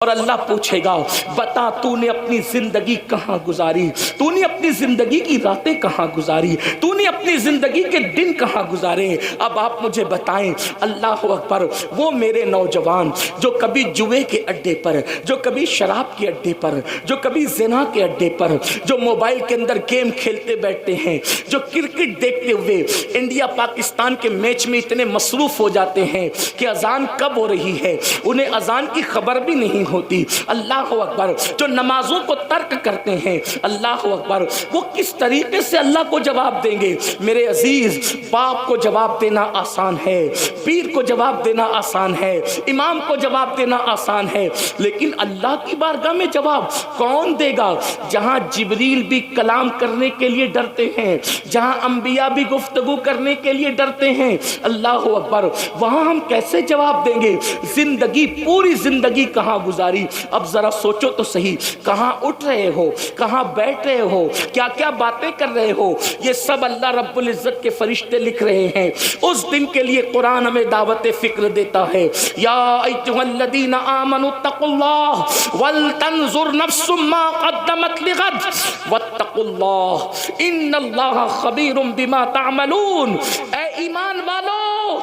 اور اللہ پوچھے گا بتا تو نے اپنی زندگی کہاں گزاری، تو نے اپنی زندگی کی راتیں کہاں گزاری، تو نے اپنی زندگی کے دن کہاں گزارے۔ اب آپ مجھے بتائیں، اللہ اکبر، وہ میرے نوجوان جو کبھی جوئے کے اڈے پر، جو کبھی شراب کے اڈے پر، جو کبھی زنا کے اڈے پر، جو موبائل کے اندر گیم کھیلتے بیٹھتے ہیں، جو کرکٹ دیکھتے ہوئے انڈیا پاکستان کے میچ میں اتنے مصروف ہو جاتے ہیں کہ اذان کب ہو رہی ہے انہیں اذان کی خبر بھی نہیں ہوتی۔ اللہ اکبر، جو نمازوں کو ترک کرتے ہیں، اللہ اکبر، وہ کس طریقے سے اللہ کو جواب دیں گے؟ میرے عزیز، باپ کو جواب دینا آسان ہے، پیر کو جواب دینا آسان ہے، امام کو جواب دینا آسان ہے، لیکن اللہ کی بارگاہ میں جواب کون دے گا؟ جہاں جبریل بھی کلام کرنے کے لیے ڈرتے ہیں، جہاں انبیاء بھی گفتگو کرنے کے لیے ڈرتے ہیں، اللہ اکبر، وہاں ہم کیسے جواب دیں گے؟ زندگی، پوری زندگی کہاں گزاری؟ اب ذرا سوچو تو صحیح، کہاں اٹھ رہے ہو، کہاں بیٹھ رہے ہو، کیا کیا باتیں کر رہے ہو؟ یہ سب اللہ رب العزت کے فرشتے لکھ رہے ہیں۔ اس دن کے لیے قرآن ہمیں دعوت فکر دیتا ہے، یا ایھا الذین آمنوا اتقوا اللہ ولتنظر نفس ما قدمت لغد واتقوا اللہ ان اللہ خبیر بما تعملون۔ اے ایمان والو،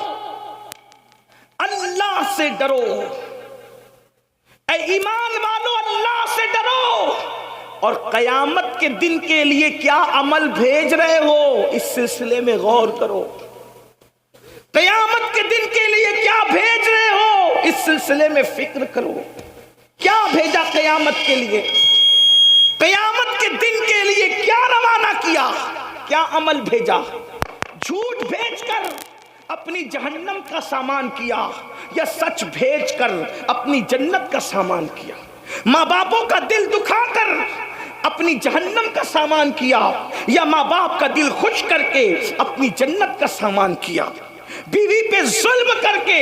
اللہ سے ڈرو، اے ایمان والو، اللہ سے ڈرو، اور قیامت کے دن کے لیے کیا عمل بھیج رہے ہو اس سلسلے میں غور کرو۔ قیامت کے دن کے لیے کیا بھیج رہے ہو اس سلسلے میں فکر کرو۔ کیا بھیجا قیامت کے لیے؟ قیامت کے دن کے لیے کیا روانہ کیا؟ کیا عمل بھیجا؟ جھوٹ بھیج کر اپنی جہنم کا سامان کیا، یا سچ بھیج کر اپنی جنت کا سامان کیا؟ ماں باپوں کا دل دکھا کر اپنی جہنم کا سامان کیا، یا ماں باپ کا دل خوش کر کے اپنی جنت کا سامان کیا؟ بیوی پہ ظلم کر کے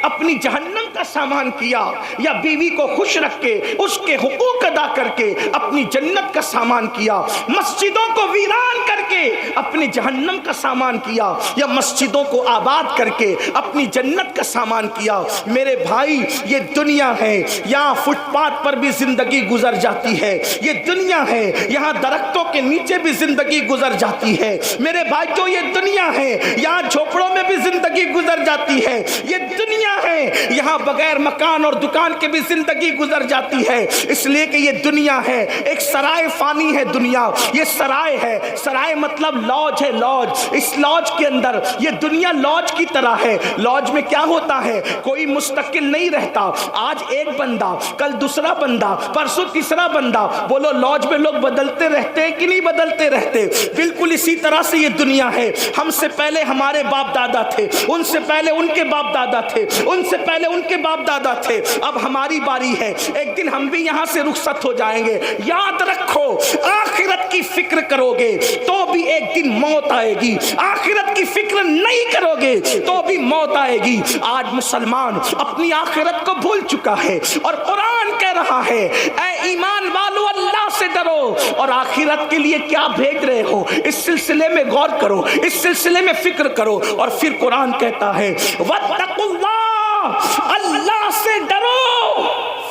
اپنی جہنم کا سامان کیا، یا بیوی کو خوش رکھ کے اس کے حقوق ادا کر کے اپنی جنت کا سامان کیا؟ مسجدوں کو ویران کر کے اپنی جہنم کا سامان کیا، یا مسجدوں کو آباد کر کے اپنی جنت کا سامان کیا؟ میرے بھائی، یہ دنیا ہے، یہاں فٹ پاتھ پر بھی زندگی گزر جاتی ہے، یہ دنیا ہے، یہاں درختوں کے نیچے بھی زندگی گزر جاتی ہے، میرے بھائیوں، یہ دنیا ہے، یہاں جھوپڑوں میں بھی زندگی گزر جاتی ہے، یہ دنیا ہے، یہاں بغیر مکان اور دکان کے بھی زندگی گزر جاتی ہے، اس لیے کہ یہ دنیا ہے، ایک سرائے فانی ہے دنیا، یہ سرائے ہے، سرائے مطلب لاج ہے، لاج، اس لاج کے اندر یہ دنیا لاج کی طرح ہے۔ لاج میں کیا ہوتا ہے؟ کوئی مستقل نہیں رہتا، آج ایک بندہ، کل دوسرا بندہ، پرسوں تیسرا بندہ۔ بولو، لاج میں لوگ بدلتے رہتے ہیں کہ نہیں بدلتے رہتے؟ بالکل اسی طرح سے یہ دنیا ہے۔ ہم سے پہلے ہمارے باپ دادا تھے، ان سے پہلے ان کے باپ دادا تھے، ان سے پہلے ان کے باپ دادا تھے، اب ہماری باری ہے، ایک دن ہم بھی یہاں سے رخصت ہو جائیں گے۔ یاد رکھو، آخرت کی فکر کرو گے تو بھی ایک دن موت آئے گی، آخرت کی فکر نہیں کرو گے تو بھی موت آئے گی۔ آج مسلمان اپنی آخرت کو بھول چکا ہے، اور قرآن کہہ رہا ہے، اے ایمان والو، اللہ سے ڈرو، اور آخرت کے لیے کیا بھیج رہے ہو اس سلسلے میں غور کرو، اس سلسلے میں فکر کرو۔ اور پھر قرآن کہتا ہے، واتقوا اللہ، اللہ سے ڈرو،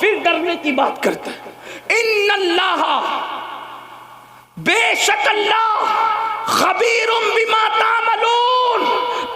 پھر ڈرنے کی بات کرتا ہے، ان اللہ، بے شک اللہ، خبیر بما تعملون،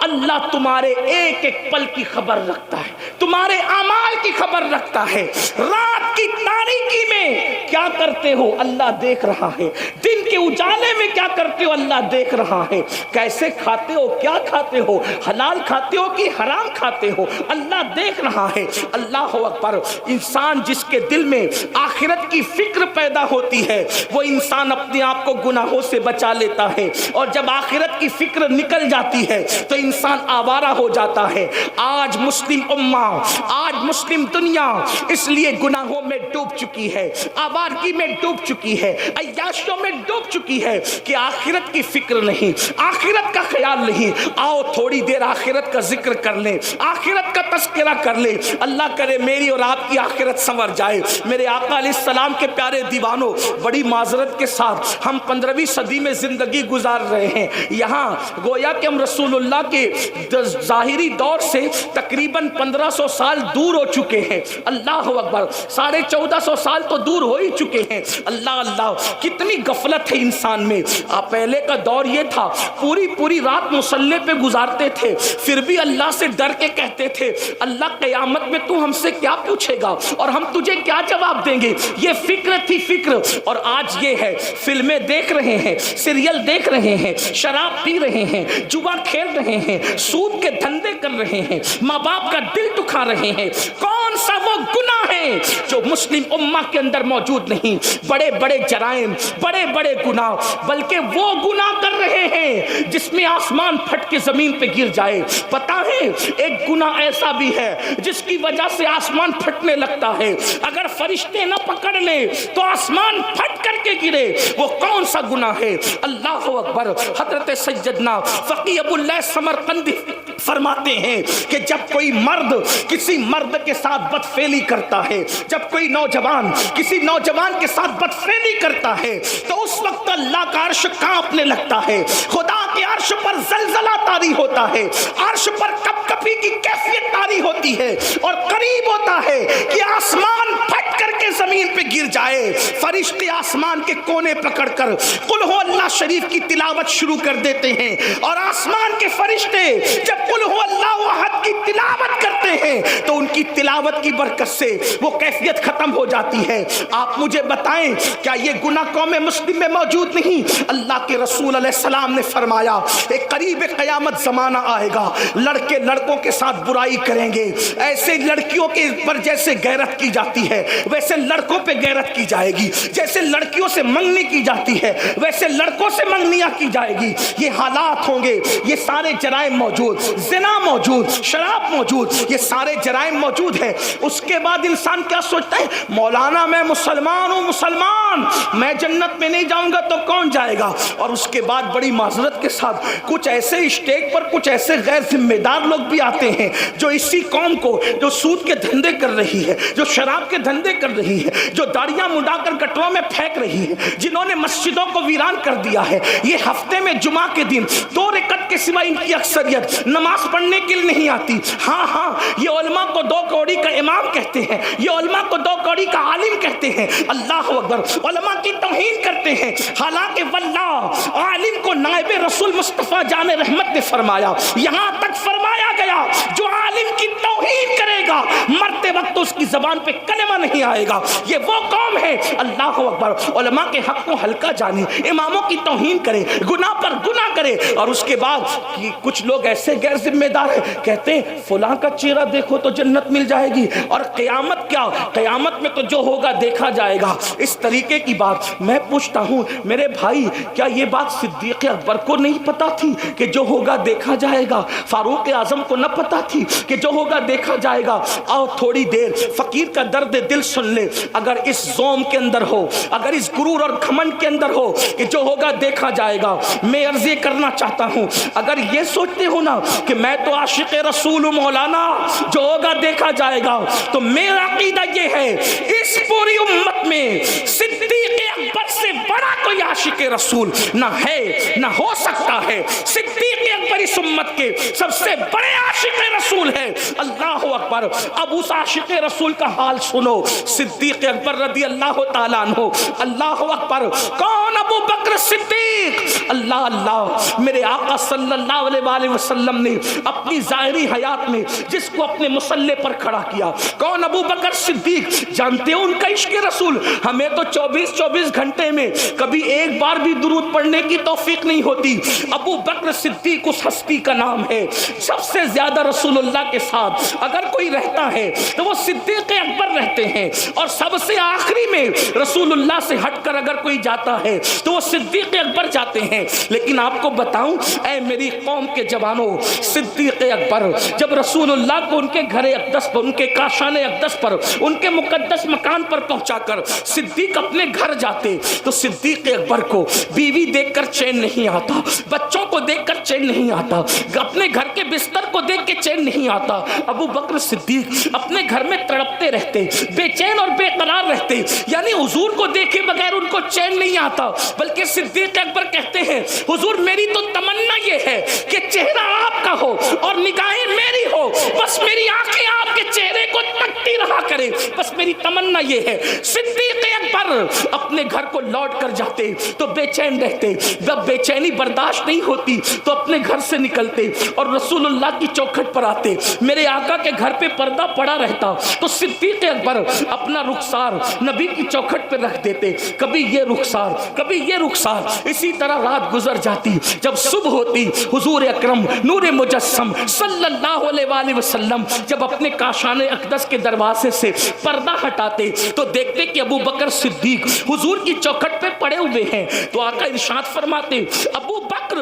اللہ تمہارے ایک ایک پل کی خبر رکھتا ہے، تمہارے اعمال کی خبر رکھتا ہے۔ رات کی تاریکی میں کیا کرتے ہو اللہ دیکھ رہا ہے، دن کے اجالے میں کیا کرتے ہو اللہ دیکھ رہا ہے، کیسے کھاتے ہو، کیا کھاتے ہو، حلال کھاتے ہو کہ حرام کھاتے ہو، اللہ دیکھ رہا ہے۔ اللہ اکبر، انسان جس کے دل میں آخرت کی فکر پیدا ہوتی ہے، وہ انسان اپنے آپ کو گناہوں سے بچا لیتا ہے، اور جب آخرت کی فکر نکل جاتی ہے تو انسان آوارہ ہو جاتا ہے۔ آج مسلم امہ، آج مسلم دنیا اس لیے گناہوں میں ڈوب چکی ہے، آوارگی میں ڈوب چکی ہے، عیاشیوں میں ڈوب چکی ہے کہ آخرت کی فکر نہیں، آخرت کا خیال نہیں. آؤ تھوڑی دیر آخرت کا ذکر کر لیں، آخرت کا تذکرہ کر لیں. اللہ کرے میری اور آپ کی آخرت سنور جائے. میرے آقا علیہ السلام کے پیارے دیوانوں، بڑی معذرت کے ساتھ ہم 15ویں صدی میں زندگی گزار رہے ہیں. یہاں گویا کہ ہم رسول اللہ کے ظاہری دور سے تقریباً 1500 سال دور ہو چکے ہیں. اللہ اکبر، 1450 سال تو دور ہو ہی چکے ہیں. اللہ اللہ، کتنی غفلت ہے انسان میں. پہلے کا دور یہ تھا، پوری رات مصلی پہ گزارتے تھے، پھر بھی اللہ سے ڈر کے کہتے تھے اللہ قیامت میں تو ہم سے کیا پوچھے گا اور ہم تجھے کیا جواب دیں گے. یہ فکر تھی فکر. اور آج یہ ہے، فلمیں دیکھ رہے ہیں، سیریل دیکھ رہے ہیں، شراب پی رہے ہیں، جوا کھیل رہے ہیں، سود کے دھندے کر رہے ہیں، ماں باپ کا دل دکھا رہے ہیں. کون سا وہ گناہ ہے جو مسلم امہ کے اندر موجود نہیں؟ بڑے بڑے جرائم، بڑے بڑے گناہ، بلکہ وہ گناہ کر رہے ہیں جس میں آسمان پھٹ کے زمین پہ گر جائے. پتہ ہے ایک گناہ ایسا بھی ہے جس کی وجہ سے آسمان پھٹنے لگتا ہے، اگر فرشتے نہ پکڑ لیں تو آسمان پھٹ کر کے گرے. وہ کون سا گناہ ہے؟ اللہ اکبر. حضرت سیدنا فقی ابو اللہ سمرقندی فرماتے ہیں کہ جب کوئی مرد کسی مرد کے ساتھ بدفعلی کرتا ہے، جب کوئی نوجوان کسی نوجوان کے ساتھ بدفعلی کرتا ہے تو اس وقت اللہ کا عرش کانپنے لگتا ہے، خدا کے عرش پر زلزلہ طاری ہوتا ہے، عرش پر کپ کپی کی کیفیت طاری ہوتی ہے اور قریب ہوتا ہے کہ آسمان پھٹ کر کے زمین پہ گر جائے. فرشتے آسمان کے کونے پکڑ کر قل ہو اللہ شریف کی تلاوت شروع کر دیتے ہیں، اور آسمان کے فرشتے جب قل ہو اللہ احد کی تلاوت کرتے ہیں تو ان کی تلاوت کی برکت سے وہ کیفیت ختم ہو جاتی ہے. آپ مجھے بتائیں کیا یہ گناہ قوم مسلم میں موجود نہیں؟ اللہ کے رسول علیہ السلام نے فرمایا ایک قریب قیامت زمانہ آئے گا، لڑکے لڑکوں کے ساتھ برائی کریں گے، ایسے لڑکیوں کے پر جیسے غیرت کی جاتی ہے ویسے لڑکوں پہ غیرت کی جائے گی، جیسے لڑکیوں سے منگنی کی جاتی ہے ویسے لڑکوں سے منگنیاں کی جائے گی. یہ حالات ہوں گے، یہ سارے جرائم موجود، زنا موجود، شراب موجود، یہ سارے جرائم موجود ہیں. اس کے بعد انسان کیا سوچتا ہے؟ مولانا میں مسلمان ہوں، مسلمان میں جنت میں نہیں جاؤں گا تو کون جائے گا؟ اور اس کے بعد بڑی معذرت کے ساتھ کچھ ایسے اسٹیج پر کچھ ایسے غیر ذمہ دار لوگ بھی آتے ہیں جو اسی قوم کو، جو سود کے دھندے کر رہی ہے، جو شراب کے دھندے کر رہی ہے، جو داڑیاں منڈا کر گٹروں میں پھینک رہی ہے، جنہوں نے مسجدوں کو ویران کر دیا ہے. یہ ہفتے میں جمعہ کے دن 2 رکعت کے سوا ان کی اکثریت نماز پڑھنے کے لیے نہیں آتی. ہاں یہ علماء کو 2 کوڑی کا امام کہتے ہیں، یہ علماء کو 2 کوڑی کا عالم کہتے ہیں. اللہ اکبر، علماء کی توہین کرتے ہیں. حالانکہ واللہ عالم کو نائب رسول مصطفیٰ جان رحمت نے فرمایا، یہاں تک فرمایا گیا جو عالم کی توہین کرے گا مرتے وقت اس کی زبان پہ کلمہ نہیں آئے گا. یہ وہ قوم ہے. اللہ اکبر، علماء کے حق کو ہلکا جانے، اماموں کی توہین کرے، گناہ پر گناہ کرے. اور اس کے بعد کچھ لوگ ایسے غیر ذمہ دار ہیں، کہتے ہیں فلاں کا چہرہ دیکھو تو جنت مل جائے گی، اور قیامت کیا، قیامت میں تو جو ہوگا دیکھا جائے گا. اس طریقے کی بات. میں پوچھتا ہوں میرے بھائی، کیا یہ بات صدیق اکبر کو نہیں پتا تھی کہ جو ہوگا دیکھا جائے گا؟ فاروق اعظم کو نہ پتا تھی کہ جو ہوگا دیکھا جائے گا؟ آؤ تھوڑی دیر فقیر کا درد دل سن لے. اگر اس زوم کے اندر ہو، اگر اس غرور اور گھمنڈ کے اندر ہو کہ جو ہوگا دیکھا جائے گا، میں عرض یہ کرنا چاہتا ہوں، اگر یہ سوچتے ہو نا کہ میں تو عاشق رسول ہوں مولانا، جو ہوگا دیکھا جائے گا، تو میرا عقیدہ یہ ہے اس پوری امت میں صدیق اکبر سے بڑا کوئی عاشق رسول نہ ہے، نہ ہو سکتا ہے. صدیق اکبر اس امت کے سب سے بڑے عاشق رسول ہے. اللہ اکبر. اب اس عاشق رسول کا حال سنو. صدیق اکبر رضی اللہ تعالیٰ عنہ. اللہ اکبر. کون؟ ابو بکر صدیق. اللہ اللہ. میرے آقا صلی اللہ علیہ وآلہ وسلم نے اپنی ظاہری حیات میں جس کو اپنے مصلی پر کھڑا کیا، کون؟ ابو بکر صدیق. جانتے ہو ان کا عشق رسول؟ ہمیں تو 24 گھنٹے میں کبھی ایک بار بھی درود پڑھنے کی توفیق نہیں ہوتی. ابو بکر صدیق اس ہستی کا نام ہے سب سے زیادہ رسول اللہ کے ساتھ اگر کوئی رہتا ہے تو وہ صدیق اکبر رہتے ہیں، اور سب سے آخری میں رسول اللہ سے ہٹ کر اگر کوئی جاتا ہے تو وہ صدیق اکبر جاتے ہیں. لیکن آپ کو بتاؤں اے میری قوم کے جوانوں، صدیق اکبر جب رسول اللہ کو ان کے گھر اقدس پر، ان کے کاشان اقدس پر، ان کے مقدس مکان پر پہنچا کر صدیق اپنے گھر جاتے تو صدیق اکبر بکر کو بیوی دیکھ کر چین نہیں آتا، بچوں کو دیکھ کر چین نہیں آتا، اپنے گھر کے بستر کو دیکھ کے چین نہیں آتا۔ ابو بکر صدیق اپنے گھر میں تڑپتے رہتے، بے چین اور بے قرار رہتے، یعنی حضور کو دیکھے بغیر ان کو چین نہیں آتا۔ بلکہ صدیق اکبر کہتے ہیں حضور میری تو تمنا یہ ہے کہ چہرہ آپ کا ہو اور نگاہیں میری ہو، بس میری آنکھیں آپ کے چہرے کو تکتی رہا کرے، بس میری تمنا یہ ہے۔ صدیق اکبر اپنے گھر کو لوٹ کر جاتے تو بے چین رہتے، جب بے چینی برداشت نہیں ہوتی تو اپنے گھر سے نکلتے اور رسول اللہ کی چوکھٹ پر آتے۔ میرے آقا کے گھر پہ پردہ پڑا رہتا تو صدیق اکبر اپنا رخسار نبی کی چوکھٹ پہ رکھ دیتے، کبھی یہ رخسار کبھی یہ رخسار، اسی طرح رات گزر جاتی۔ جب صبح ہوتی حضور اکرم نور مجسم صلی اللہ علیہ وآلہ وسلم جب اپنے کاشان اقدس کے دروازے سے پردہ ہٹاتے تو دیکھتے کہ ابو بکر صدیق حضور کی چوکھٹ پہ پڑے ہوئے ہیں۔ تو آقا ارشاد فرماتے ابو بکر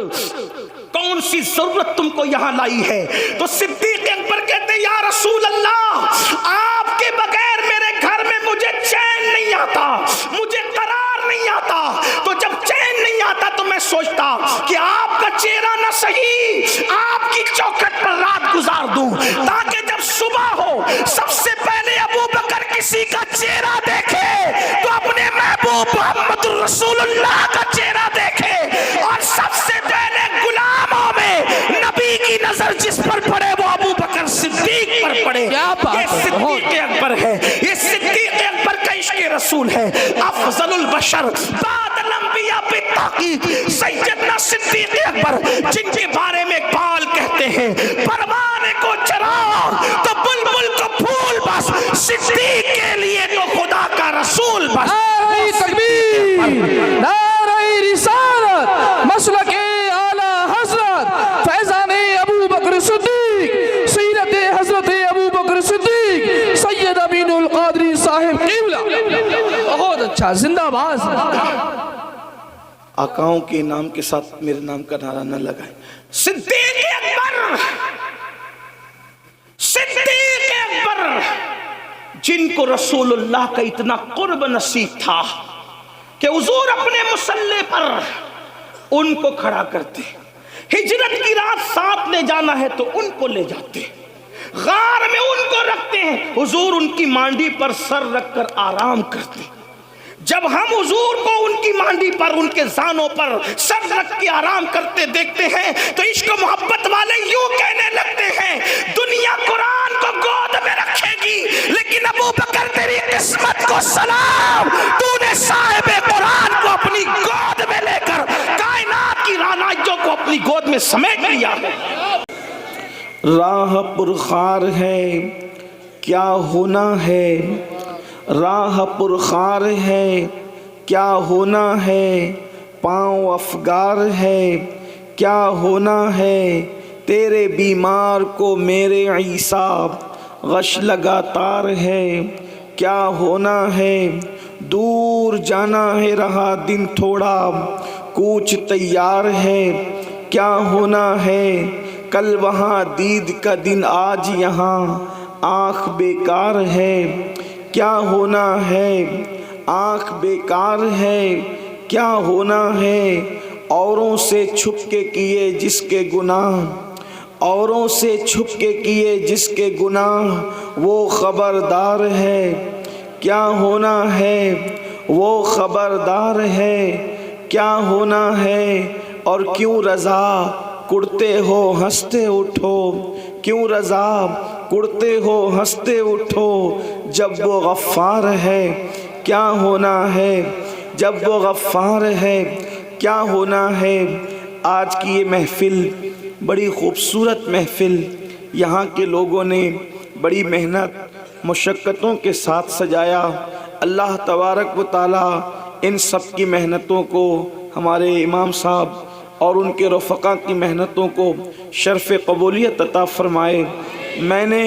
کون سی ضرورت تم کو یہاں لائی ہے؟ تو صدیق اکبر کہتے یا رسول اللہ آپ کے بغیر میرے گھر میں مجھے چین نہیں آتا، مجھے قرار نہیں آتا۔ تو جب چین نہیں آتا تو میں سوچتا کہ آپ کا چہرہ نہ صحیح آپ کی چوکھٹ پر رات گزار دوں، تاکہ جب صبح ہو سب سے پہلے ابو بکر کسی کا چہرہ دیکھے تو اپنے محبوب محمد رسول اللہ کا چہرہ دیکھے، اور سب سے پہلے غلاموں میں نبی کی نظر جس پر پڑے وہ ابو بکر صدیق پر پڑے۔ یہ صدیق اکبر ہے، یہ صدیق اکبر کا عشق رسول ہے۔ افضل البشر بعد الانبیاء بالتحقیق سیدنا صدیق اکبر، جن کے بارے میں اقبال کہتے ہیں پروانے کو چراغ تو بلبل کو پھول، بس صدیق کے لیے تو خدا کا رسول بس۔ نعرہ تکبیر، نعرہ رسالت، مسلک اعلی حضرت فیضان ابو بکر صدیق، سیرت حضرت ابو بکر صدیق سید امین القادری صاحب قبلہ۔ بہت اچھا، زندہ باز۔ آقاؤں کے نام کے ساتھ میرے نام کا نعرہ نہ لگائیں۔ صدیق اکبر، صدیق اکبر جن کو رسول اللہ کا اتنا قرب نصیب تھا کہ حضور اپنے مصلی پر ان کو کھڑا کرتے، ہجرت کی رات ساتھ لے جانا ہے تو ان کو لے جاتے، غار میں ان کو رکھتے ہیں، حضور ان کی مانڈی پر سر رکھ کر آرام کرتے۔ جب ہم حضور کو ان کی مانڈی پر ان کے زانوں پر سر رکھ کے آرام کرتے دیکھتے ہیں تو عشق و محبت والے یوں کہنے لگتے ہیں دنیا قرآن کو گود میں رکھے گی لیکن ابو بکر تیری قسمت کو سلام، تو نے صاحب قرآن کو اپنی گود میں لے کر کائنات کی رانائیوں کو اپنی گود میں سمیٹ لیا ہے۔ راہ پرخار ہے کیا ہونا ہے، راہ پرخار ہے کیا ہونا ہے، پاؤں افگار ہے کیا ہونا ہے، تیرے بیمار کو میرے عیسیٰ غش لگاتار ہے کیا ہونا ہے، دور جانا ہے رہا دن تھوڑا کوچ تیار ہے کیا ہونا ہے، کل وہاں دید کا دن آج یہاں آنکھ بیکار ہے کیا ہونا ہے، آنکھ بیکار ہے کیا ہونا ہے، اوروں سے چھپ کے کیے جس کے گناہ، اوروں سے چھپ کے کیے جس کے گناہ وہ خبردار ہے کیا ہونا ہے، وہ خبردار ہے کیا ہونا ہے، اور کیوں رضا کڑتے ہو ہنستے اٹھو، کیوں رضا کڑتے ہو ہنستے اٹھو، جب وہ غفار ہے کیا ہونا ہے، جب وہ غفار ہے کیا ہونا ہے۔ آج کی یہ محفل بڑی خوبصورت محفل، یہاں کے لوگوں نے بڑی محنت مشقتوں کے ساتھ سجایا۔ اللہ تبارک و تعالی ان سب کی محنتوں کو، ہمارے امام صاحب اور ان کے رفقا کی محنتوں کو شرف قبولیت عطا فرمائے۔ میں نے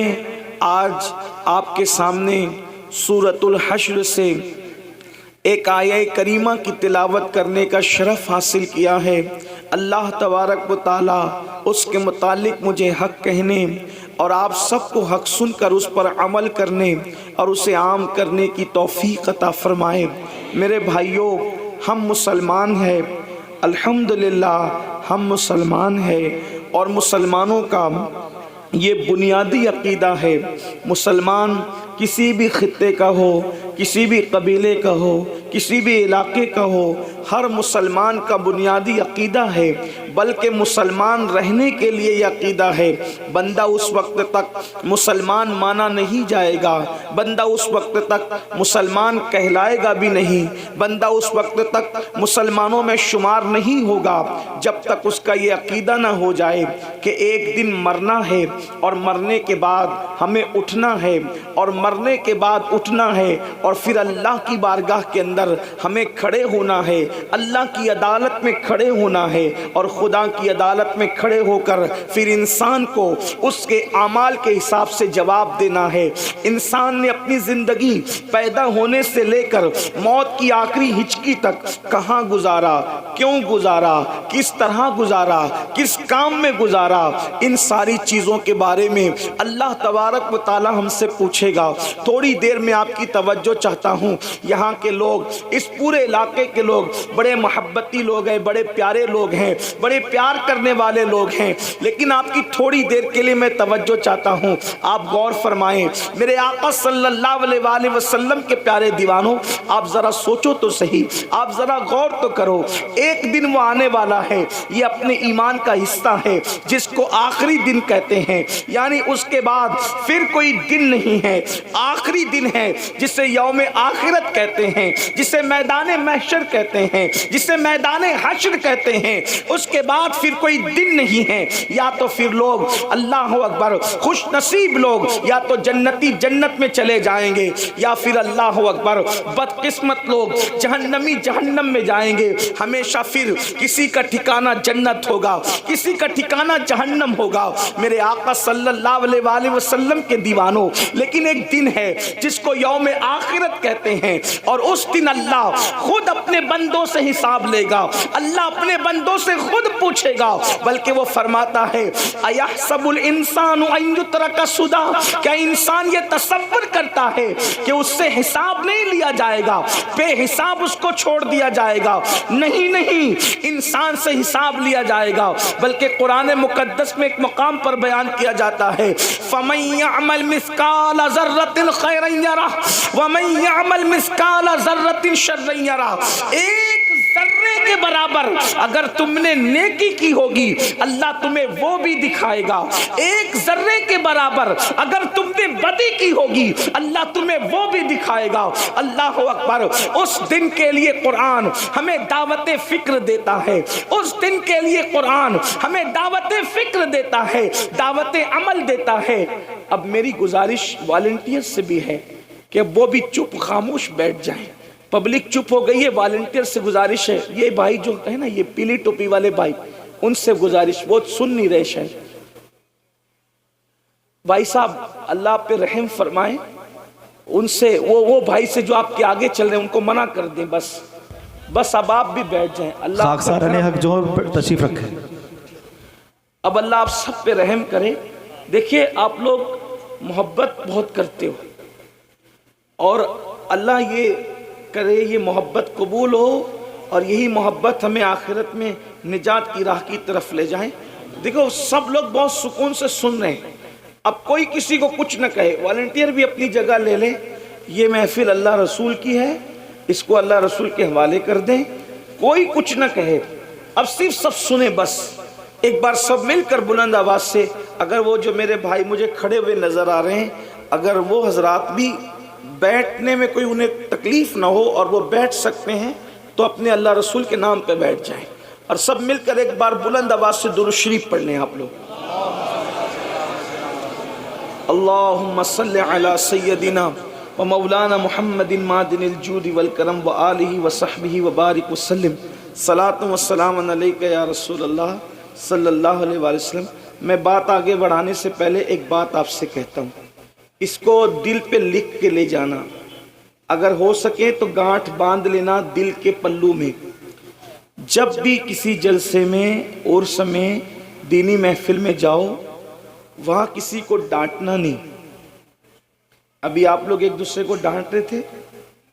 آج آپ کے سامنے سورۃ الحشر سے ایک آیہ کریمہ کی تلاوت کرنے کا شرف حاصل کیا ہے۔ اللہ تبارک و تعالی اس کے متعلق مجھے حق کہنے اور آپ سب کو حق سن کر اس پر عمل کرنے اور اسے عام کرنے کی توفیق عطا فرمائے۔ میرے بھائیوں، ہم مسلمان ہیں، الحمدللہ ہم مسلمان ہیں، اور مسلمانوں کا یہ بنیادی عقیدہ ہے، مسلمان کسی بھی خطے کا ہو، کسی بھی قبیلے کا ہو، کسی بھی علاقے کا ہو، ہر مسلمان کا بنیادی عقیدہ ہے، بلکہ مسلمان رہنے کے لیے یہ عقیدہ ہے، بندہ اس وقت تک مسلمان مانا نہیں جائے گا، بندہ اس وقت تک مسلمان کہلائے گا بھی نہیں، بندہ اس وقت تک مسلمانوں میں شمار نہیں ہوگا جب تک اس کا یہ عقیدہ نہ ہو جائے کہ ایک دن مرنا ہے، اور مرنے کے بعد ہمیں اٹھنا ہے، اور مرنے کے بعد اٹھنا ہے، اور پھر اللہ کی بارگاہ کے اندر ہمیں کھڑے ہونا ہے، اللہ کی عدالت میں کھڑے ہونا ہے، اور خدا کی عدالت میں کھڑے ہو کر پھر انسان کو اس کے اعمال کے حساب سے جواب دینا ہے۔ انسان نے اپنی زندگی پیدا ہونے سے لے کر موت کی آخری ہچکی تک کہاں گزارا، کیوں گزارا، کس طرح گزارا، کس کام میں گزارا، ان ساری چیزوں کے بارے میں اللہ تبارک و تعالی ہم سے پوچھے گا۔ تھوڑی دیر میں آپ کی توجہ چاہتا ہوں، یہاں کے لوگ، اس پورے علاقے کے لوگ بڑے محبتی لوگ ہیں، بڑے پیارے لوگ ہیں، بڑے پیار کرنے والے لوگ ہیں، لیکن آپ کی تھوڑی دیر کے لیے میں توجہ چاہتا ہوں، آپ غور فرمائیں۔ میرے آقا صلی اللہ علیہ وآلہ وسلم کے پیارے دیوانوں، آپ ذرا سوچو تو صحیح، آپ ذرا غور تو کرو، ایک دن وہ آنے والا ہے، یہ اپنے ایمان کا حصہ ہے جس کو آخری دن کہتے ہیں، یعنی اس کے بعد پھر کوئی دن نہیں ہے، آخری دن ہے جسے یوم آخرت کہتے ہیں، جسے میدان محشر کہتے ہیں، جسے میدان حشر کہتے ہیں، اس کے بعد پھر کوئی دن نہیں ہے۔ یا تو پھر لوگ، اللہ اکبر، خوش نصیب لوگ یا تو جنتی جنت میں چلے جائیں گے، یا پھر اللہ اکبر بدقسمت لوگ جہنمی جہنم میں جائیں گے۔ ہمیشہ پھر کسی کا ٹھکانہ جنت ہوگا، کسی کا ٹھکانہ جہنم ہوگا، میرے آقا صلی اللہ علیہ وآلہ وسلم کے دیوانوں۔ لیکن ایک دن ہے جس کو یوم آخرت کہتے ہیں، اور اس دن اللہ خود اپنے بندوں سے حساب لے گا، اللہ اپنے بندوں سے خود پوچھے گا، بلکہ وہ فرماتا ہے اَيَحْسَبُ الْإِنسَانُ أَن يُتْرَكَ سُدًى، کیا انسان یہ تصور کرتا ہے کہ اس سے حساب نہیں لیا جائے گا، بے حساب اس کو چھوڑ دیا جائے گا؟ نہیں نہیں، انسان سے حساب لیا جائے گا، بلکہ قرآن مقدس میں ایک مقام پر بیان کیا جاتا ہے فَمَن يَعْمَلْ مِثْقَالَ ذَرَّةٍ خَيْرًا يَرَهُ وَمَن يَعْمَلْ مِثْقَالَ ذَرَّةٍ شَرًّا يَرَهُ۔ ایک ذرے کے برابر اگر تم نے نیکی کی ہوگی، اللہ تمہیں وہ بھی دکھائے گا، ایک ذرے کے برابر اگر تم نے بدی کی ہوگی، اللہ تمہیں وہ بھی دکھائے گا۔ اللہ اکبر، اس دن کے لیے قرآن ہمیں دعوت فکر دیتا ہے، اس دن کے لیے قرآن ہمیں دعوت فکر دیتا ہے، دعوت عمل دیتا ہے۔ اب میری گزارش والنٹیئر سے بھی ہے کہ وہ بھی چپ خاموش بیٹھ جائیں، پبلک چپ ہو گئی ہے، والنٹیئر سے گزارش ہے، یہ بھائی جو ہے نا، یہ پیلی ٹوپی والے بھائی، ان سے گزارش، وہ سن نہیں رہے شاید۔ بھائی صاحب اللہ پہ رحم فرمائیں، ان سے وہ بھائی سے جو آپ کے آگے چل رہے ہیں ان کو منع کر دیں، بس اب آپ بھی بیٹھ جائیں۔ اللہ خاکسارہ نے حق جو تشریف رکھے۔ اب اللہ آپ سب پہ رحم کرے۔ دیکھیے آپ لوگ محبت بہت کرتے ہو، اور اللہ یہ کرے یہ محبت قبول ہو، اور یہی محبت ہمیں آخرت میں نجات کی راہ کی طرف لے جائیں۔ دیکھو سب لوگ بہت سکون سے سن رہے ہیں، اب کوئی کسی کو کچھ نہ کہے، والنٹیئر بھی اپنی جگہ لے لیں، یہ محفل اللہ رسول کی ہے، اس کو اللہ رسول کے حوالے کر دیں، کوئی کچھ نہ کہے، اب صرف سب سنیں۔ بس ایک بار سب مل کر بلند آواز سے، اگر وہ جو میرے بھائی مجھے کھڑے ہوئے نظر آ رہے ہیں، اگر وہ حضرات بھی بیٹھنے میں کوئی انہیں تکلیف نہ ہو اور وہ بیٹھ سکتے ہیں تو اپنے اللہ رسول کے نام پہ بیٹھ جائیں، اور سب مل کر ایک بار بلند آواز سے درود شریف پڑھ لیں آپ لوگ۔ اللہم صلی علی سیدنا و مولانا محمد معدن الجود والکرم و آلہ و صحبہ و بارک وسلم، صلاۃ و سلام علیک یا رسول اللہ صلی اللہ علیہ وآلہ وسلم۔ میں بات آگے بڑھانے سے پہلے ایک بات آپ سے کہتا ہوں، اس کو دل پہ لکھ کے لے جانا، اگر ہو سکے تو گانٹھ باندھ لینا دل کے پلو میں۔ جب بھی کسی جلسے میں، عرس میں، دینی محفل میں جاؤ، وہاں کسی کو ڈانٹنا نہیں۔ ابھی آپ لوگ ایک دوسرے کو ڈانٹ رہے تھے،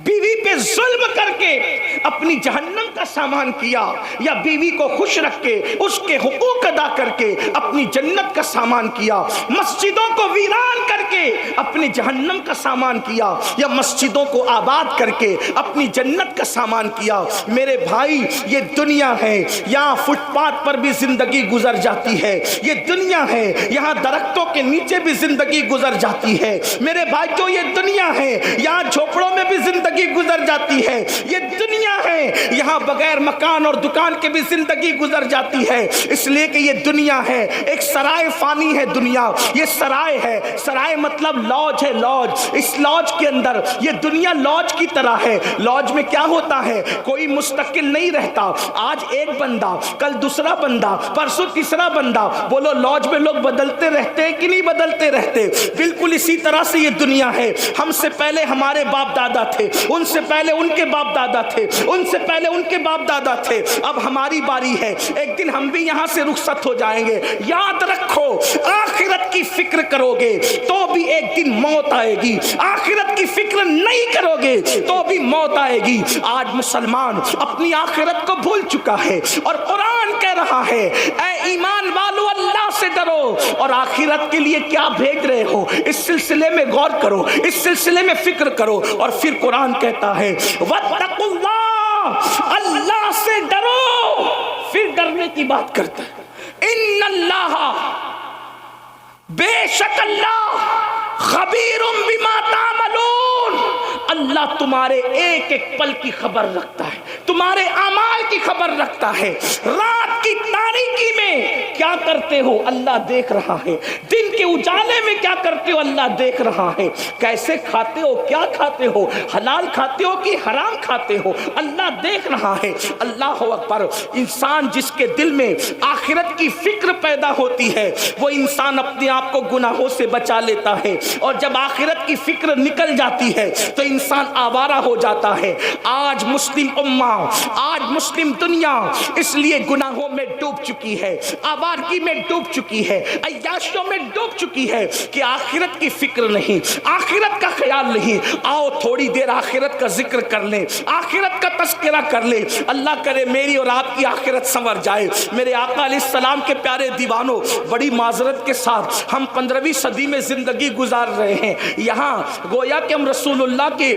بیوی پہ ظلم کر کے اپنی جہنم کا سامان کیا، یا بیوی کو خوش رکھ کے اس کے حقوق ادا کر کے اپنی جنت کا سامان کیا، مسجدوں کو ویران کر کے اپنی جہنم کا سامان کیا، یا مسجدوں کو آباد کر کے اپنی جنت کا سامان کیا؟ میرے بھائی یہ دنیا ہے، یہاں فٹ پاتھ پر بھی زندگی گزر جاتی ہے، یہ دنیا ہے، یہاں درختوں کے نیچے بھی زندگی گزر جاتی ہے، میرے بھائیو یہ دنیا ہے، یہاں جھوپڑوں میں بھی زندگی گزر جاتی ہے، یہ دنیا ہے، یہاں بغیر مکان اور دکان کے بھی زندگی گزر جاتی ہے، اس لیے کہ یہ دنیا ہے، ایک سرائے فانی ہے دنیا، یہ سرائے ہے، سرائے مطلب لاج ہے، لاج، اس لاج کے اندر یہ دنیا لاج کی طرح ہے۔ لاج میں کیا ہوتا ہے؟ کوئی مستقل نہیں رہتا، آج ایک بندہ، کل دوسرا بندہ، پرسوں تیسرا بندہ، بولو لاج میں لوگ بدلتے رہتے ہیں کہ نہیں بدلتے رہتے؟ بالکل اسی طرح سے یہ دنیا ہے، ہم سے پہلے ہمارے باپ دادا تھے، ان سے پہلے ان کے باپ دادا تھے، ان سے پہلے ان کے باپ دادا تھے، اب ہماری باری ہے، ایک دن ہم بھی یہاں سے رخصت ہو جائیں گے۔ یاد رکھو آخرت کی فکر کرو گے تو بھی ایک دن موت آئے گی، آخرت کی فکر نہیں کرو گے تو بھی موت آئے گی۔ آج مسلمان اپنی آخرت کو بھول چکا ہے، اور قرآن کہہ رہا ہے اے ایمان والو اللہ سے ڈرو، اور آخرت کے لیے کیا بھیج رہے ہو اس سلسلے میں غور کرو، اس سلسلے میں فکر کرو۔ اور پھر قرآن کہتا ہے واتقوا اللہ، اللہ سے ڈرو، پھر ڈرنے کی بات کرتا ہے ان اللہ، بے شک اللہ، خبیر بما تعملون، اللہ تمہارے ایک ایک پل کی خبر رکھتا ہے، تمہارے اعمال کی خبر رکھتا ہے، رات کی تاریکی میں کیا کرتے ہو اللہ دیکھ رہا ہے، دن کے اجالے میں کیا کرتے ہو اللہ دیکھ رہا ہے، کیسے کھاتے ہو، کیا کھاتے ہو، حلال کھاتے ہو کہ حرام کھاتے ہو، اللہ دیکھ رہا ہے۔ اللہ اکبر۔ انسان جس کے دل میں آخرت کی فکر پیدا ہوتی ہے وہ انسان اپنے آپ کو گناہوں سے بچا لیتا ہے، اور جب آخرت کی فکر نکل جاتی ہے تو انسان آوارہ ہو جاتا ہے۔ آج مسلم امہ، آج مسلم دنیا اس لیے گناہوں میں ڈوب چکی ہے، آوارگی میں ڈوب چکی ہے، عیاشیوں میں ڈوب چکی ہے کہ آخرت کی فکر نہیں، آخرت کا خیال نہیں۔ آؤ تھوڑی دیر آخرت کا ذکر کر لیں، آخرت کا تذکرہ کر لیں، اللہ کرے میری اور آپ کی آخرت سنور جائے۔ میرے آقا علیہ السلام کے پیارے دیوانوں، بڑی معذرت کے ساتھ ہم 15ویں صدی میں زندگی گزار رہے ہیں، یہاں گویا کہ ہم رسول اللہ کے